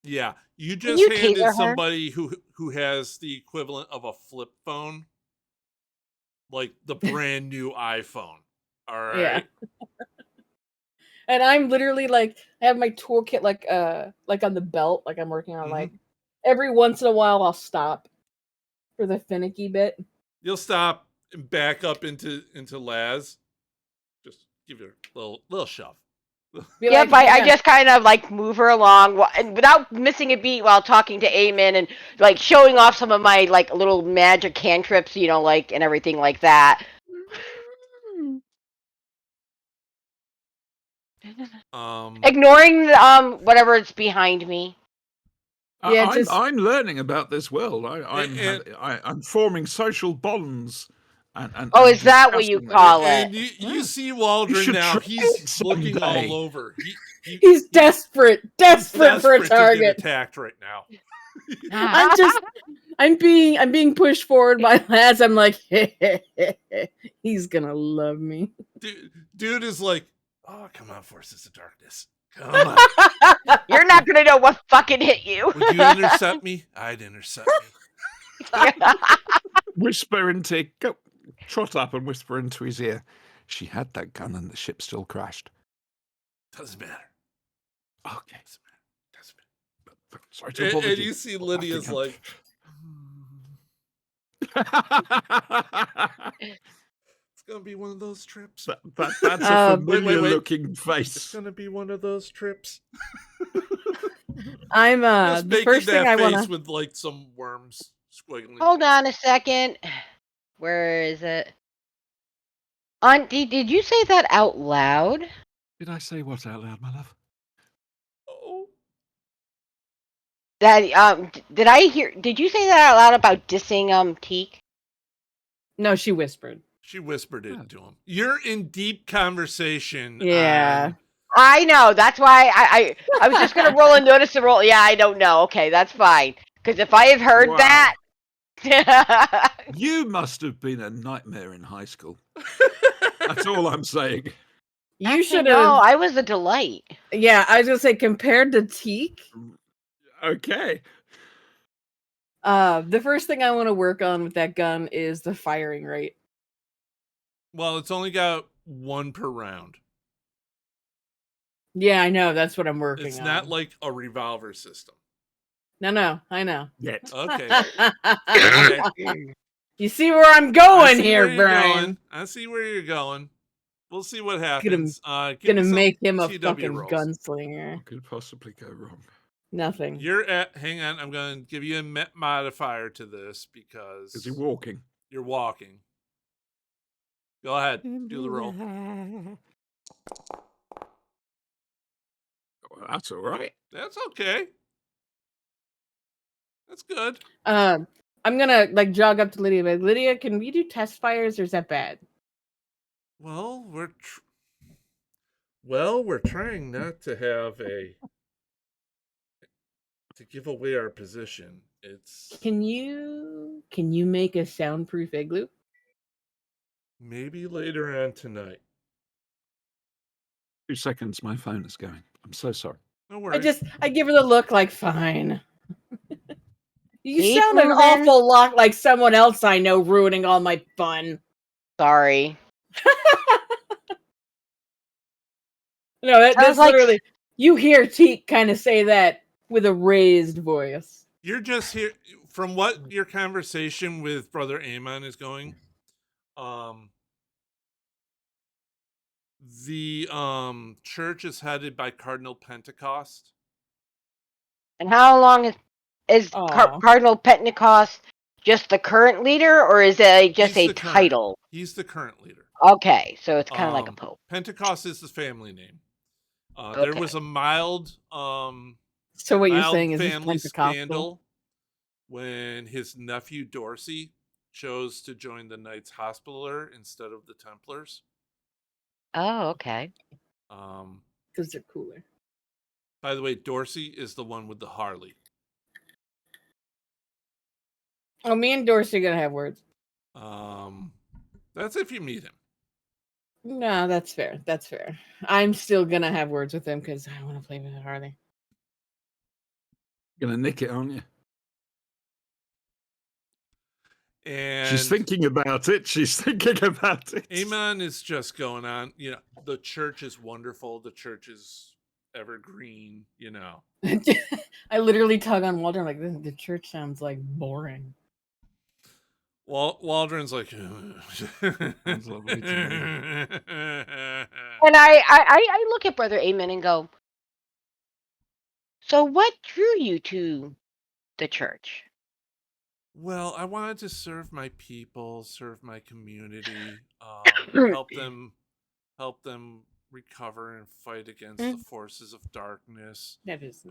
S1: Yeah, you just handed somebody who has the equivalent of a flip phone, like the brand new iPhone. All right.
S2: Yeah. And I'm literally like, I have my toolkit like on the belt, like I'm working on. Like every once in a while, I'll stop for the finicky bit.
S1: You'll stop and back up into Laz. Just give her a little shove.
S4: Yep, I just kind of like move her along and without missing a beat while talking to Eamon and like showing off some of my like little magic cantrips, you know, like and everything like that. Ignoring whatever it's behind me.
S2: Yeah, just
S3: I'm learning about this world.
S1: And-
S3: I'm forming social bonds. And
S4: Oh, is that what you
S3: discussing
S4: call
S1: and
S4: it?
S1: you see Waldron
S3: should
S1: now.
S3: try
S1: He's
S3: it
S1: looking
S3: someday.
S1: all over.
S2: he's desperate
S1: He's
S2: for a
S1: desperate to get
S2: target.
S1: attacked right now.
S2: I'm being pushed forward by lads. I'm like, he's gonna love me.
S1: Dude is like, oh, come on, forces of darkness. Come on.
S4: You're not gonna know what fucking hit you.
S1: Would you intercept me? I'd intercept me.
S3: Whisper into go, trot up and whisper into his ear. She had that gun and the ship still crashed.
S1: Doesn't matter.
S3: Okay.
S1: Doesn't
S3: Sorry to
S1: matter.
S3: bother
S1: And
S3: you.
S1: you see Lydia's like, it's gonna be one of those trips.
S3: That's a familiar
S1: wait.
S3: looking
S1: It's
S3: face.
S1: gonna be one of those trips.
S2: I'm
S1: Just
S2: the
S1: making
S2: first
S1: that
S2: thing I
S1: face
S2: wanna.
S1: with like some worms squiggling.
S4: Hold on a second. Where is it? Did you say that out loud?
S3: Did I say what out loud, my love?
S1: Oh.
S4: That did I hear? Did you say that out loud about dissing Teak?
S2: No, she whispered.
S1: She whispered it to him. You're in deep conversation.
S2: Yeah.
S4: I know. That's why I was just gonna roll a notice to roll. Yeah, I don't know. Okay, that's fine. Because if I had heard
S3: Wow.
S4: that,
S3: You must have been a nightmare in high school. That's all I'm saying.
S2: You should
S4: No,
S2: have.
S4: I was a delight.
S2: Yeah, I was gonna say compared to Teak.
S3: Okay.
S2: The first thing I want to work on with that gun is the firing rate.
S1: Well, it's only got one per round.
S2: Yeah, I know. That's what I'm working on.
S1: It's not like a revolver system.
S2: No, I know.
S3: Yet.
S1: Okay. Okay.
S2: You see where I'm
S1: I
S2: going
S1: see
S2: here,
S1: where you're
S2: Brian.
S1: going. I see where you're going. We'll see what happens. Give
S2: Gonna
S1: me some
S2: make him a
S1: TW
S2: fucking
S1: rolls.
S2: gunslinger.
S3: What could possibly go wrong?
S2: Nothing.
S1: You're at. Hang on. I'm going to give you a modifier to this because
S3: Is he walking?
S1: you're walking. Go ahead. Do the roll.
S3: Well, that's all right.
S1: That's okay. That's good.
S2: I'm gonna like jog up to Lydia. But Lydia, can we do test fires, or is that bad?
S1: Well, we're trying not to have to give away our position. It's
S2: Can you make a soundproof igloo?
S1: maybe later on tonight.
S3: 2 seconds, my phone is going. I'm so sorry.
S1: No worries.
S2: I give her the look like fine. You
S4: Keep
S2: sound an
S4: moving.
S2: awful lot like someone else I know ruining all my fun.
S4: Sorry.
S2: No, that's
S4: Sounds like-
S2: literally you hear Teak kind of say that with a raised voice.
S1: You're just here from what your conversation with Brother Amon is going. The church is headed by Cardinal Pentecost.
S4: And how long is
S2: Aw.
S4: Cardinal Pentecost just the current leader, or is it just
S1: He's
S4: a
S1: the current.
S4: title?
S1: He's the current leader.
S4: Okay, so it's kind of like a pope.
S1: Pentecost is the family name. There was a mild
S2: So what you're
S1: mild
S2: saying is it's
S1: family
S2: Pentecostal?
S1: scandal when his nephew Dorsey chose to join the Knights Hospitaller instead of the Templars.
S4: Oh, okay.
S2: Because they're cooler.
S1: By the way, Dorsey is the one with the Harley.
S2: Oh, me and Dorsey are gonna have words.
S1: That's if you meet him.
S2: No, that's fair. That's fair. I'm still gonna have words with him because I want to play with Harley.
S3: Gonna nick it, aren't you?
S1: And
S3: She's thinking about it. She's thinking about it.
S1: Amon is just going on. You know, the church is wonderful. The church is evergreen. You know.
S2: I literally tug on Walter. I'm like, the church sounds like boring.
S1: Waldron's like,
S3: Sounds lovely to me.
S4: And I look at Brother Amen and go, so what drew you to the church?
S1: Well, I wanted to serve my people, serve my community, help them recover and fight against the forces of darkness.
S2: That is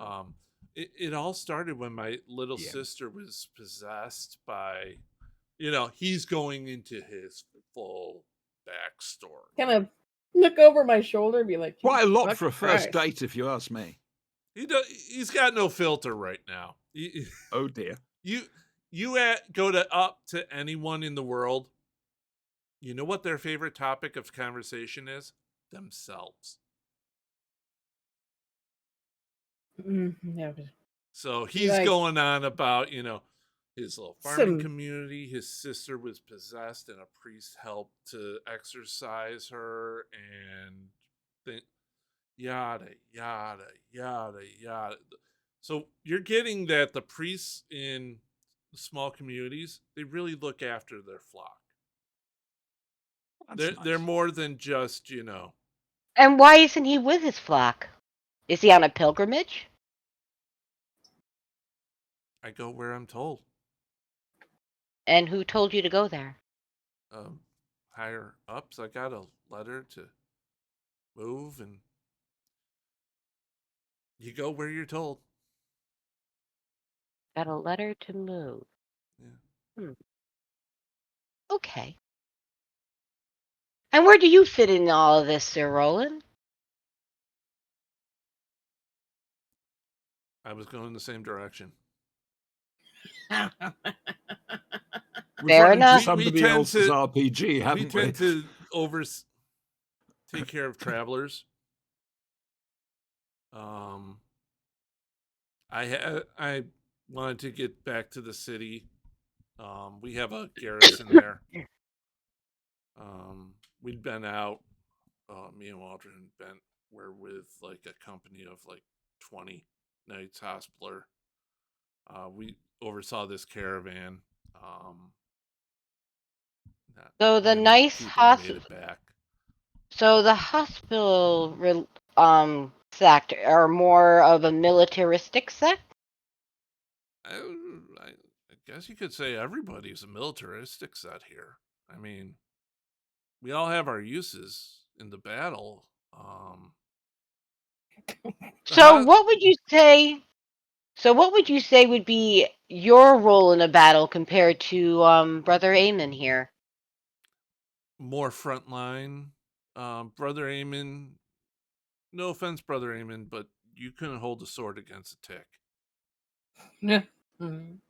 S1: It all started when my little sister was possessed by, he's going into his full backstory.
S2: kind of look over my shoulder and be like,
S3: Quite a lot
S2: "Jesus
S3: for a first
S2: Christ."
S3: date, if you ask me.
S1: He's got no filter right now.
S3: Oh dear.
S1: Go up to anyone in the world. You know what their favorite topic of conversation is? Themselves.
S2: Yeah, but
S1: So he's
S2: Like-
S1: going on about, his little farming community. His sister was possessed and a priest helped to exorcise her and yada, yada, yada, yada. So you're getting that the priests in small communities, they really look after their flock.
S3: That's
S1: They're
S3: nice.
S1: more than just,
S4: And why isn't he with his flock? Is he on a pilgrimage?
S1: I go where I'm told.
S4: And who told you to go there?
S1: Higher ups. I got a letter to move, and you go where you're told.
S4: Got a letter to move.
S1: Yeah.
S4: Okay. And where do you fit in all of this, Sir Roland?
S1: I was going the same direction.
S3: We've
S4: Fair
S3: run into
S4: enough.
S3: somebody
S1: tend
S3: else's
S1: to-
S3: RPG, haven't
S1: We
S3: we?
S1: tend to take care of travelers. I wanted to get back to the city. We have a garrison there. We'd been out. Me and Waldron were with like a company of like 20 Knights Hospitaller. We oversaw this caravan.
S4: So the
S1: many
S4: nice
S1: people made it back.
S4: So the hospital sect are more of a militaristic sect?
S1: I guess you could say everybody's a militaristic set here. I mean, we all have our uses in the battle.
S4: So what would you say? So what would you say would be your role in a battle compared to Brother Eamon here?
S1: More frontline. Brother Eamon, no offense, Brother Eamon, but you couldn't hold a sword against a tick.
S2: Yeah.
S1: And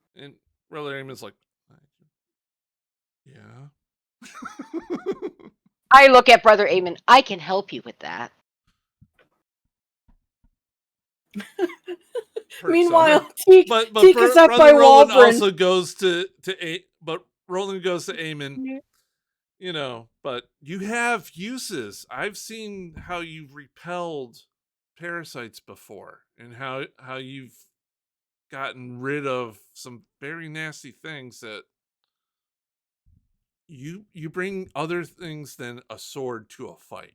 S1: Brother Eamon's like, yeah.
S4: I look at Brother Eamon. I can help you with that.
S2: Meanwhile,
S1: but
S2: Teak is up
S1: Brother
S2: by
S1: Roland
S2: Waldron.
S1: also goes but Roland goes to Eamon. But you have uses. I've seen how you've repelled parasites before, and how you've gotten rid of some very nasty things that you bring other things than a sword to a fight.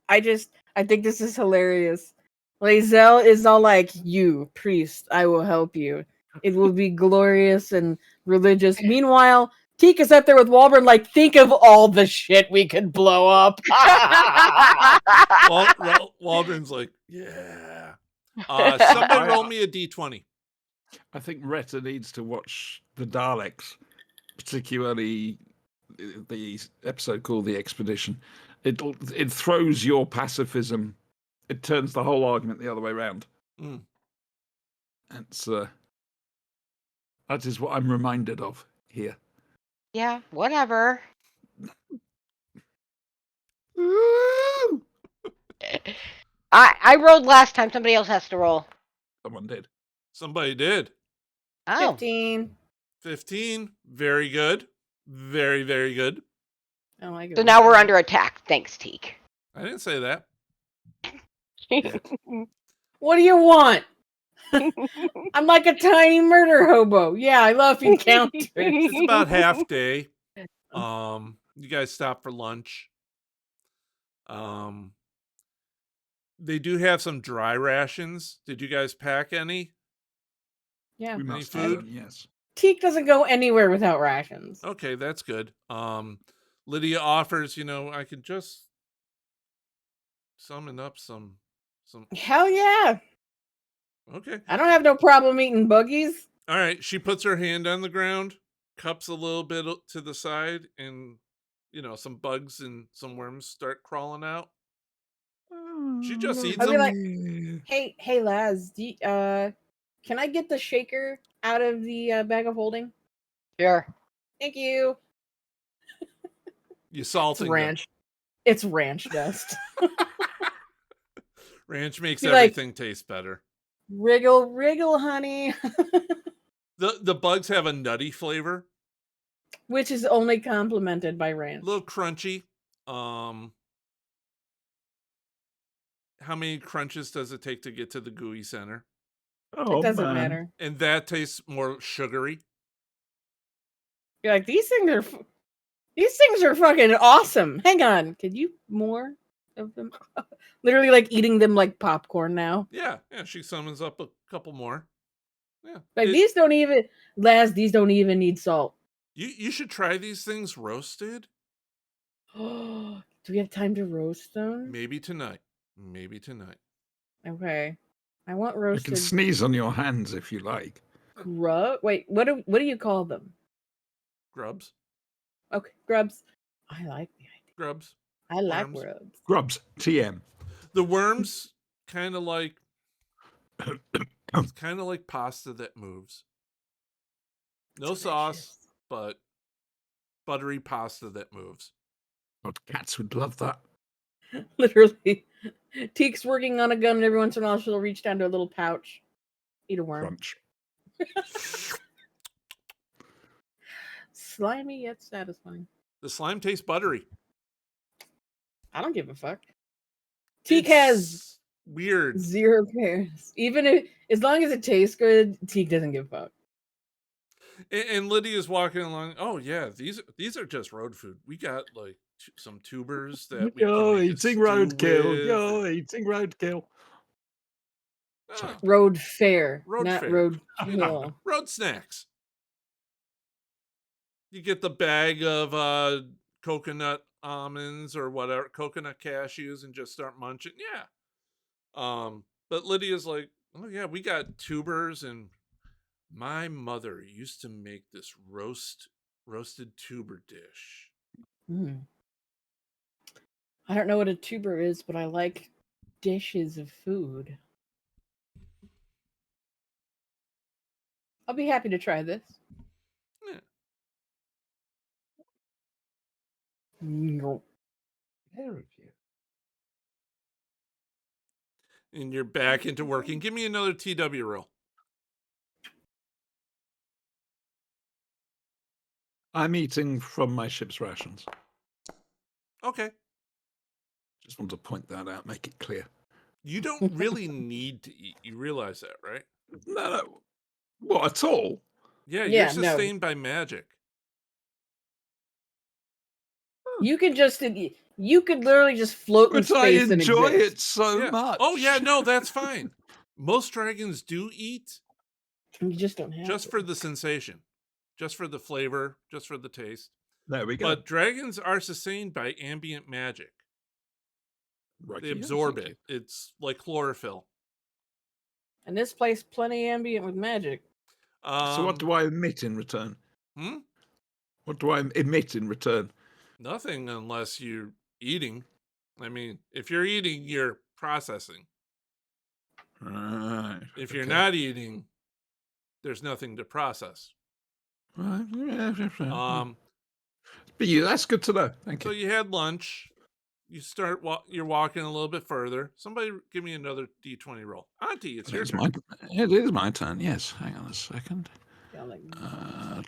S2: I think this is hilarious. Lae'zel is all like, "You, priest, I will help you. It will be glorious and religious." Meanwhile, Teak is up there with Waldron, like, think of all the shit we could blow up.
S1: Waldron's like, yeah. Somebody roll me a d20.
S3: I think Retta needs to watch the Daleks, particularly the episode called The Expedition. It throws your pacifism. It turns the whole argument the other way around. That's that is what I'm reminded of here.
S4: Yeah, whatever. I rolled last time. Somebody else has to roll.
S3: Someone did.
S1: Somebody did.
S4: Oh.
S2: 15.
S1: 15. Very good. Very, very good.
S2: Oh my god.
S4: So now we're under attack. Thanks, Teak.
S1: I didn't say that.
S2: What do you want? I'm like a tiny murder hobo. Yeah, I love encounters.
S1: It's about half day. You guys stop for lunch. They do have some dry rations. Did you guys pack any?
S2: Yeah.
S3: We
S1: Any
S3: must have
S1: food?
S3: them, yes.
S2: Teak doesn't go anywhere without rations.
S1: Okay, that's good. Lydia offers, I could just summon up some.
S2: Hell yeah!
S1: Okay.
S2: I don't have no problem eating buggies.
S1: All right. She puts her hand on the ground, cups a little bit to the side, and some bugs and some worms start crawling out. She just eats
S2: I'll be
S1: them.
S2: like, hey, Laz, can I get the shaker out of the bag of holding?
S4: Sure.
S2: Thank you.
S1: You
S2: It's
S1: salting them.
S2: ranch. It's ranch dust.
S1: Ranch makes
S2: Be like-
S1: everything taste better.
S2: Wriggle, honey.
S1: The bugs have a nutty flavor,
S2: Which is only complemented by ranch.
S1: a little crunchy. How many crunches does it take to get to the gooey center?
S3: Oh,
S2: It doesn't
S3: man.
S2: matter.
S1: And that tastes more sugary.
S2: You're like, these things are fucking awesome. Hang on, could you more of them? Literally like eating them like popcorn now.
S1: Yeah, she summons up a couple more. Yeah.
S2: Like these don't even need salt.
S1: You should try these things roasted.
S2: Do we have time to roast them?
S1: Maybe tonight.
S2: Okay. I want
S3: I can
S2: roasted
S3: sneeze on your hands if you like.
S2: grub. Wait, what do you call them?
S1: Grubs.
S2: Okay, grubs. I like the idea.
S1: Grubs.
S2: I like
S1: Worms.
S2: grubs.
S3: Grubs, TM.
S1: The worms kind of like it's kind of like pasta that moves. No sauce, but buttery pasta that moves.
S3: God, cats would love that.
S2: Literally. Teek's working on a gun, and every once in a while she'll reach down to a little pouch. Eat a worm.
S3: Crunch.
S2: Slimy yet satisfying.
S1: The slime tastes buttery.
S2: I don't give a fuck. Teek has
S1: weird.
S2: 0 cares. Even if, as long as it tastes good, Teek doesn't give a fuck.
S1: And Lydia's walking along. Oh yeah, these are just road food. We got like some tubers that we
S3: Yo,
S1: can make a
S3: eating
S1: stew
S3: roadkill.
S1: with.
S3: Yo, eating roadkill.
S1: Ah,
S2: Road fare,
S1: Road
S2: not
S1: fare.
S2: road kill.
S1: road snacks. You get the bag of coconut almonds or whatever, coconut cashews, and just start munching. Yeah. But Lydia's like, oh yeah, we got tubers, and my mother used to make this roasted tuber dish.
S2: Mm. I don't know what a tuber is, but I like dishes of food. I'll be happy to try this.
S1: Yeah.
S2: No.
S1: And you're back into working. Give me another TW roll.
S3: I'm eating from my ship's rations.
S1: Okay.
S3: Just want to point that out, make it clear.
S1: You don't really need to eat. You realize that, right?
S3: No. What, at all?
S1: Yeah,
S2: Yeah,
S1: you're
S2: no.
S1: sustained by magic.
S2: You could literally just float in
S3: But I
S2: space and
S3: enjoy
S2: exist.
S3: it so
S1: Yeah.
S3: much.
S1: Oh yeah, no, that's fine. Most dragons do eat
S2: You just don't have
S1: just
S2: to.
S1: for the sensation, just for the flavor, just for the taste.
S3: There we go.
S1: But dragons are sustained by ambient magic.
S3: Right
S1: They
S3: here,
S1: absorb
S3: thank
S1: it. It's like chlorophyll.
S2: And this place plenty ambient with magic.
S3: So what do I emit in return?
S1: Hmm?
S3: What do I emit in return?
S1: Nothing unless you're eating. I mean, if you're eating, you're processing.
S3: Right.
S1: If you're
S3: okay.
S1: not eating, there's nothing to process.
S3: Right. Yeah. But that's good to know. Thank
S1: So
S3: you.
S1: you had lunch. You start. You're walking a little bit further. Somebody give me another D20 roll. Auntie, it's your turn.
S3: It is my turn. Yes. Hang on a second.
S2: Yeah, like,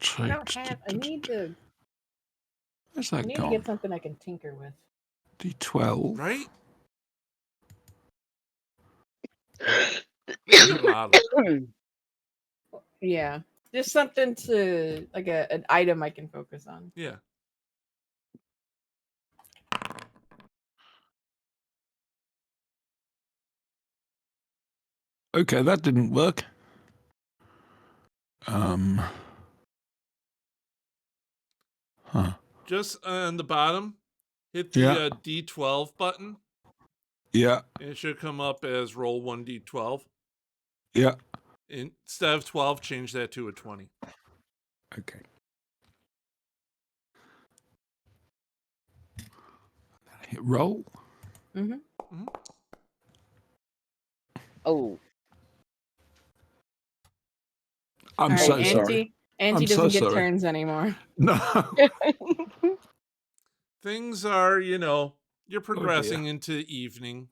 S3: Trait.
S2: I don't have. I need to.
S3: Where's
S2: I
S3: that
S2: need to
S3: gone?
S2: get something I can tinker with.
S3: D12.
S1: Right? Maybe a model.
S2: Yeah, just something to like an item I can focus on.
S1: Yeah.
S3: Okay, that didn't work. Huh.
S1: Just on the bottom, hit the
S3: Yeah.
S1: D12 button,
S3: Yeah.
S1: And it should come up as roll 1d12.
S3: Yeah.
S1: Instead of 12, change that to a 20.
S3: Okay. Hit roll.
S4: Oh.
S3: I'm
S2: All
S3: so
S2: right,
S3: sorry.
S2: Auntie
S3: I'm so
S2: doesn't get
S3: sorry.
S2: turns anymore.
S3: No.
S1: Things are, you're progressing
S3: dear.
S1: into evening.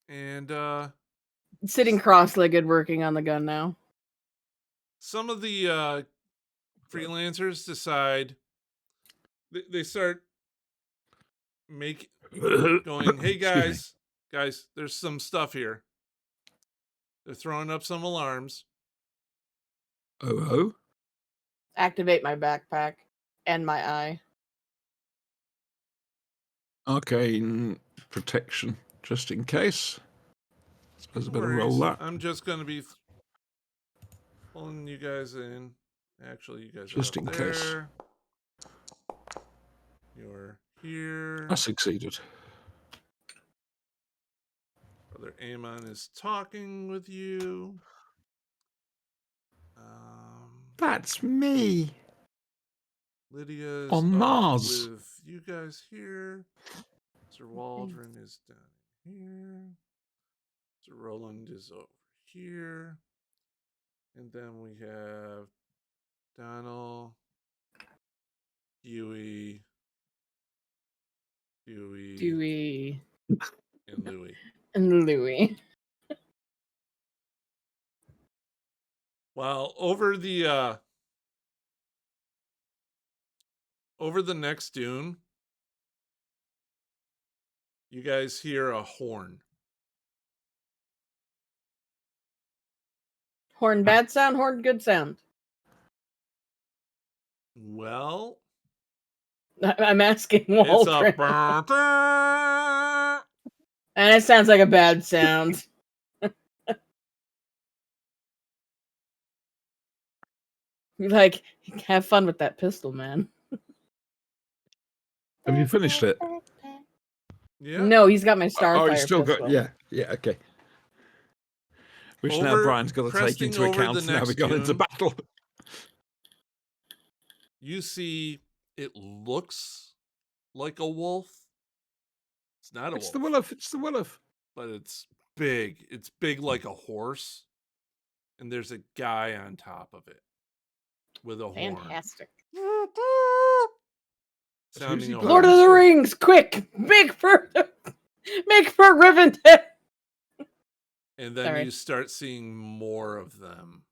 S1: And
S2: Sitting cross-legged, working on the gun now.
S1: some of the freelancers decide they start going, hey
S3: Excuse me.
S1: guys, there's some stuff here. They're throwing up some alarms.
S3: Oh.
S2: Activate my backpack and my eye.
S3: Arcane protection, just in case. I suppose I
S1: No
S3: better roll
S1: worries.
S3: that.
S1: I'm just going to be pulling you guys in. Actually, you guys
S3: Just
S1: are up
S3: in case.
S1: there. You're here.
S3: I succeeded.
S1: Brother Amon is talking with you.
S3: That's me.
S1: Lydia's
S3: On
S1: up
S3: Mars.
S1: with you guys here. Sir Waldron is down here. Sir Roland is over here. And then we have Donald, Huey,
S2: Dewey
S1: and Louie.
S2: and Louie.
S1: Well, over the next dune, you guys hear a horn.
S2: Horn bad sound, horn good sound.
S1: Well,
S2: I'm asking
S1: it's
S2: Waldron.
S1: a
S2: And it sounds like a bad sound. Like, have fun with that pistol, man.
S3: Have you finished it?
S1: yeah.
S2: No, he's got my Starfire
S3: Oh, you still
S2: pistol.
S3: got. Yeah, okay. Which now Brian's got to take
S1: cresting
S3: into
S1: over
S3: account
S1: the
S3: now we
S1: next
S3: got into
S1: dune.
S3: battle.
S1: You see, it looks like a wolf. It's not a
S3: It's
S1: wolf.
S3: the wolf. It's the wolf.
S1: But it's big. It's big like a horse. And there's a guy on top of it with a horn.
S2: Fantastic.
S1: Sounding a
S2: Lord
S1: horn.
S2: of the Rings, quick! Make for Rivendell!
S1: And then
S2: Sorry.
S1: you start seeing more of them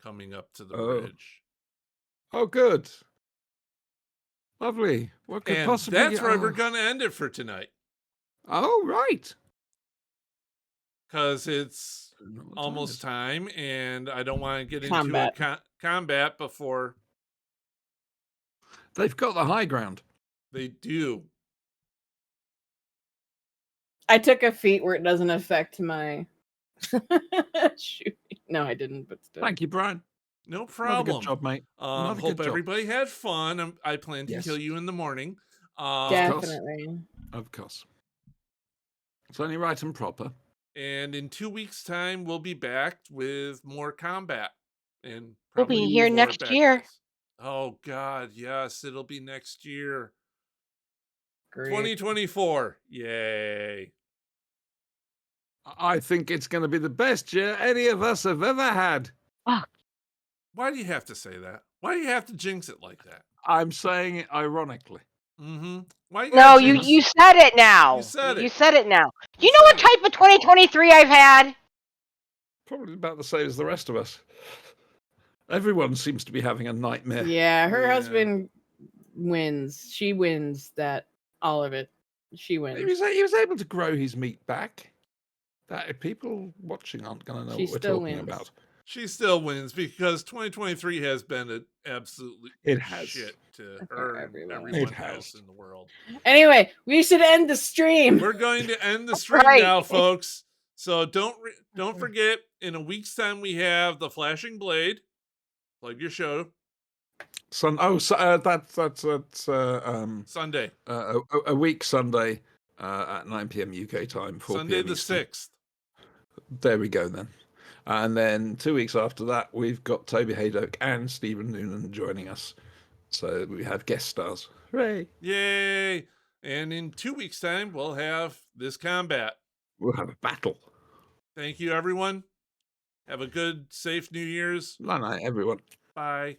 S1: coming up to the
S3: Oh.
S1: bridge.
S3: Oh, good. Lovely. What could
S1: And
S3: possibly...
S1: that's where we're going to end it for tonight.
S3: Oh, right.
S1: Because it's almost time, and I don't want to get into a combat before...
S3: They've got the high ground.
S1: They do.
S2: I took a feat where it doesn't affect my shooting. No, I didn't, but still.
S3: Thank you, Brian.
S1: No
S3: Another
S1: problem.
S3: good job, mate. Another
S1: Hope
S3: good job.
S1: everybody had fun. I plan to
S3: Yes.
S1: kill you in the morning.
S2: Definitely.
S3: Of course. It's only right and proper.
S1: And in 2 weeks' time, we'll be back with more combat. And
S4: We'll be
S1: probably
S4: here
S1: more
S4: next
S1: bad
S4: year.
S1: guys. Oh, God. Yes, it'll be next year.
S2: Great.
S1: 2024. Yay.
S3: I think it's going to be the best year any of us have ever had.
S1: Why do you have to say that? Why do you have to jinx it like that?
S3: I'm saying it ironically.
S1: Mm-hmm. Why you
S4: No,
S1: gotta
S4: you
S1: jinx-
S4: said it now.
S1: You said it.
S4: You said it now.
S1: You
S4: You know what
S1: said it.
S4: type of 2023 I've had?
S3: Probably about the same as the rest of us. Everyone seems to be having a nightmare.
S2: Yeah, her
S1: Yeah.
S2: husband wins. She wins that, all of it. She wins.
S3: He was able to grow his meat back. That people watching aren't going to know
S2: She
S3: what we're
S2: still
S3: talking
S2: wins.
S3: about.
S1: She still wins because 2023 has been an absolute
S3: It has.
S1: shit to
S2: For
S1: her and
S2: everyone.
S1: everyone
S3: It has.
S1: else in the world.
S2: Anyway, we should end the stream.
S1: We're going to end the stream
S4: Right.
S1: now, folks. So don't forget, in a week's time we have the Flashing Blade. Plug your show.
S3: That's
S1: Sunday.
S3: a week Sunday at 9 p.m. UK time, 4
S1: Sunday
S3: p.m.
S1: the
S3: Eastern.
S1: 6th.
S3: There we go then. And then 2 weeks after that, we've got Toby Haydock and Stephen Noonan joining us. So we have guest stars. Hooray!
S1: Yay! And in 2 weeks' time, we'll have this combat.
S3: We'll have a battle.
S1: Thank you, everyone. Have a good, safe New Year's.
S3: Night night, everyone.
S1: Bye.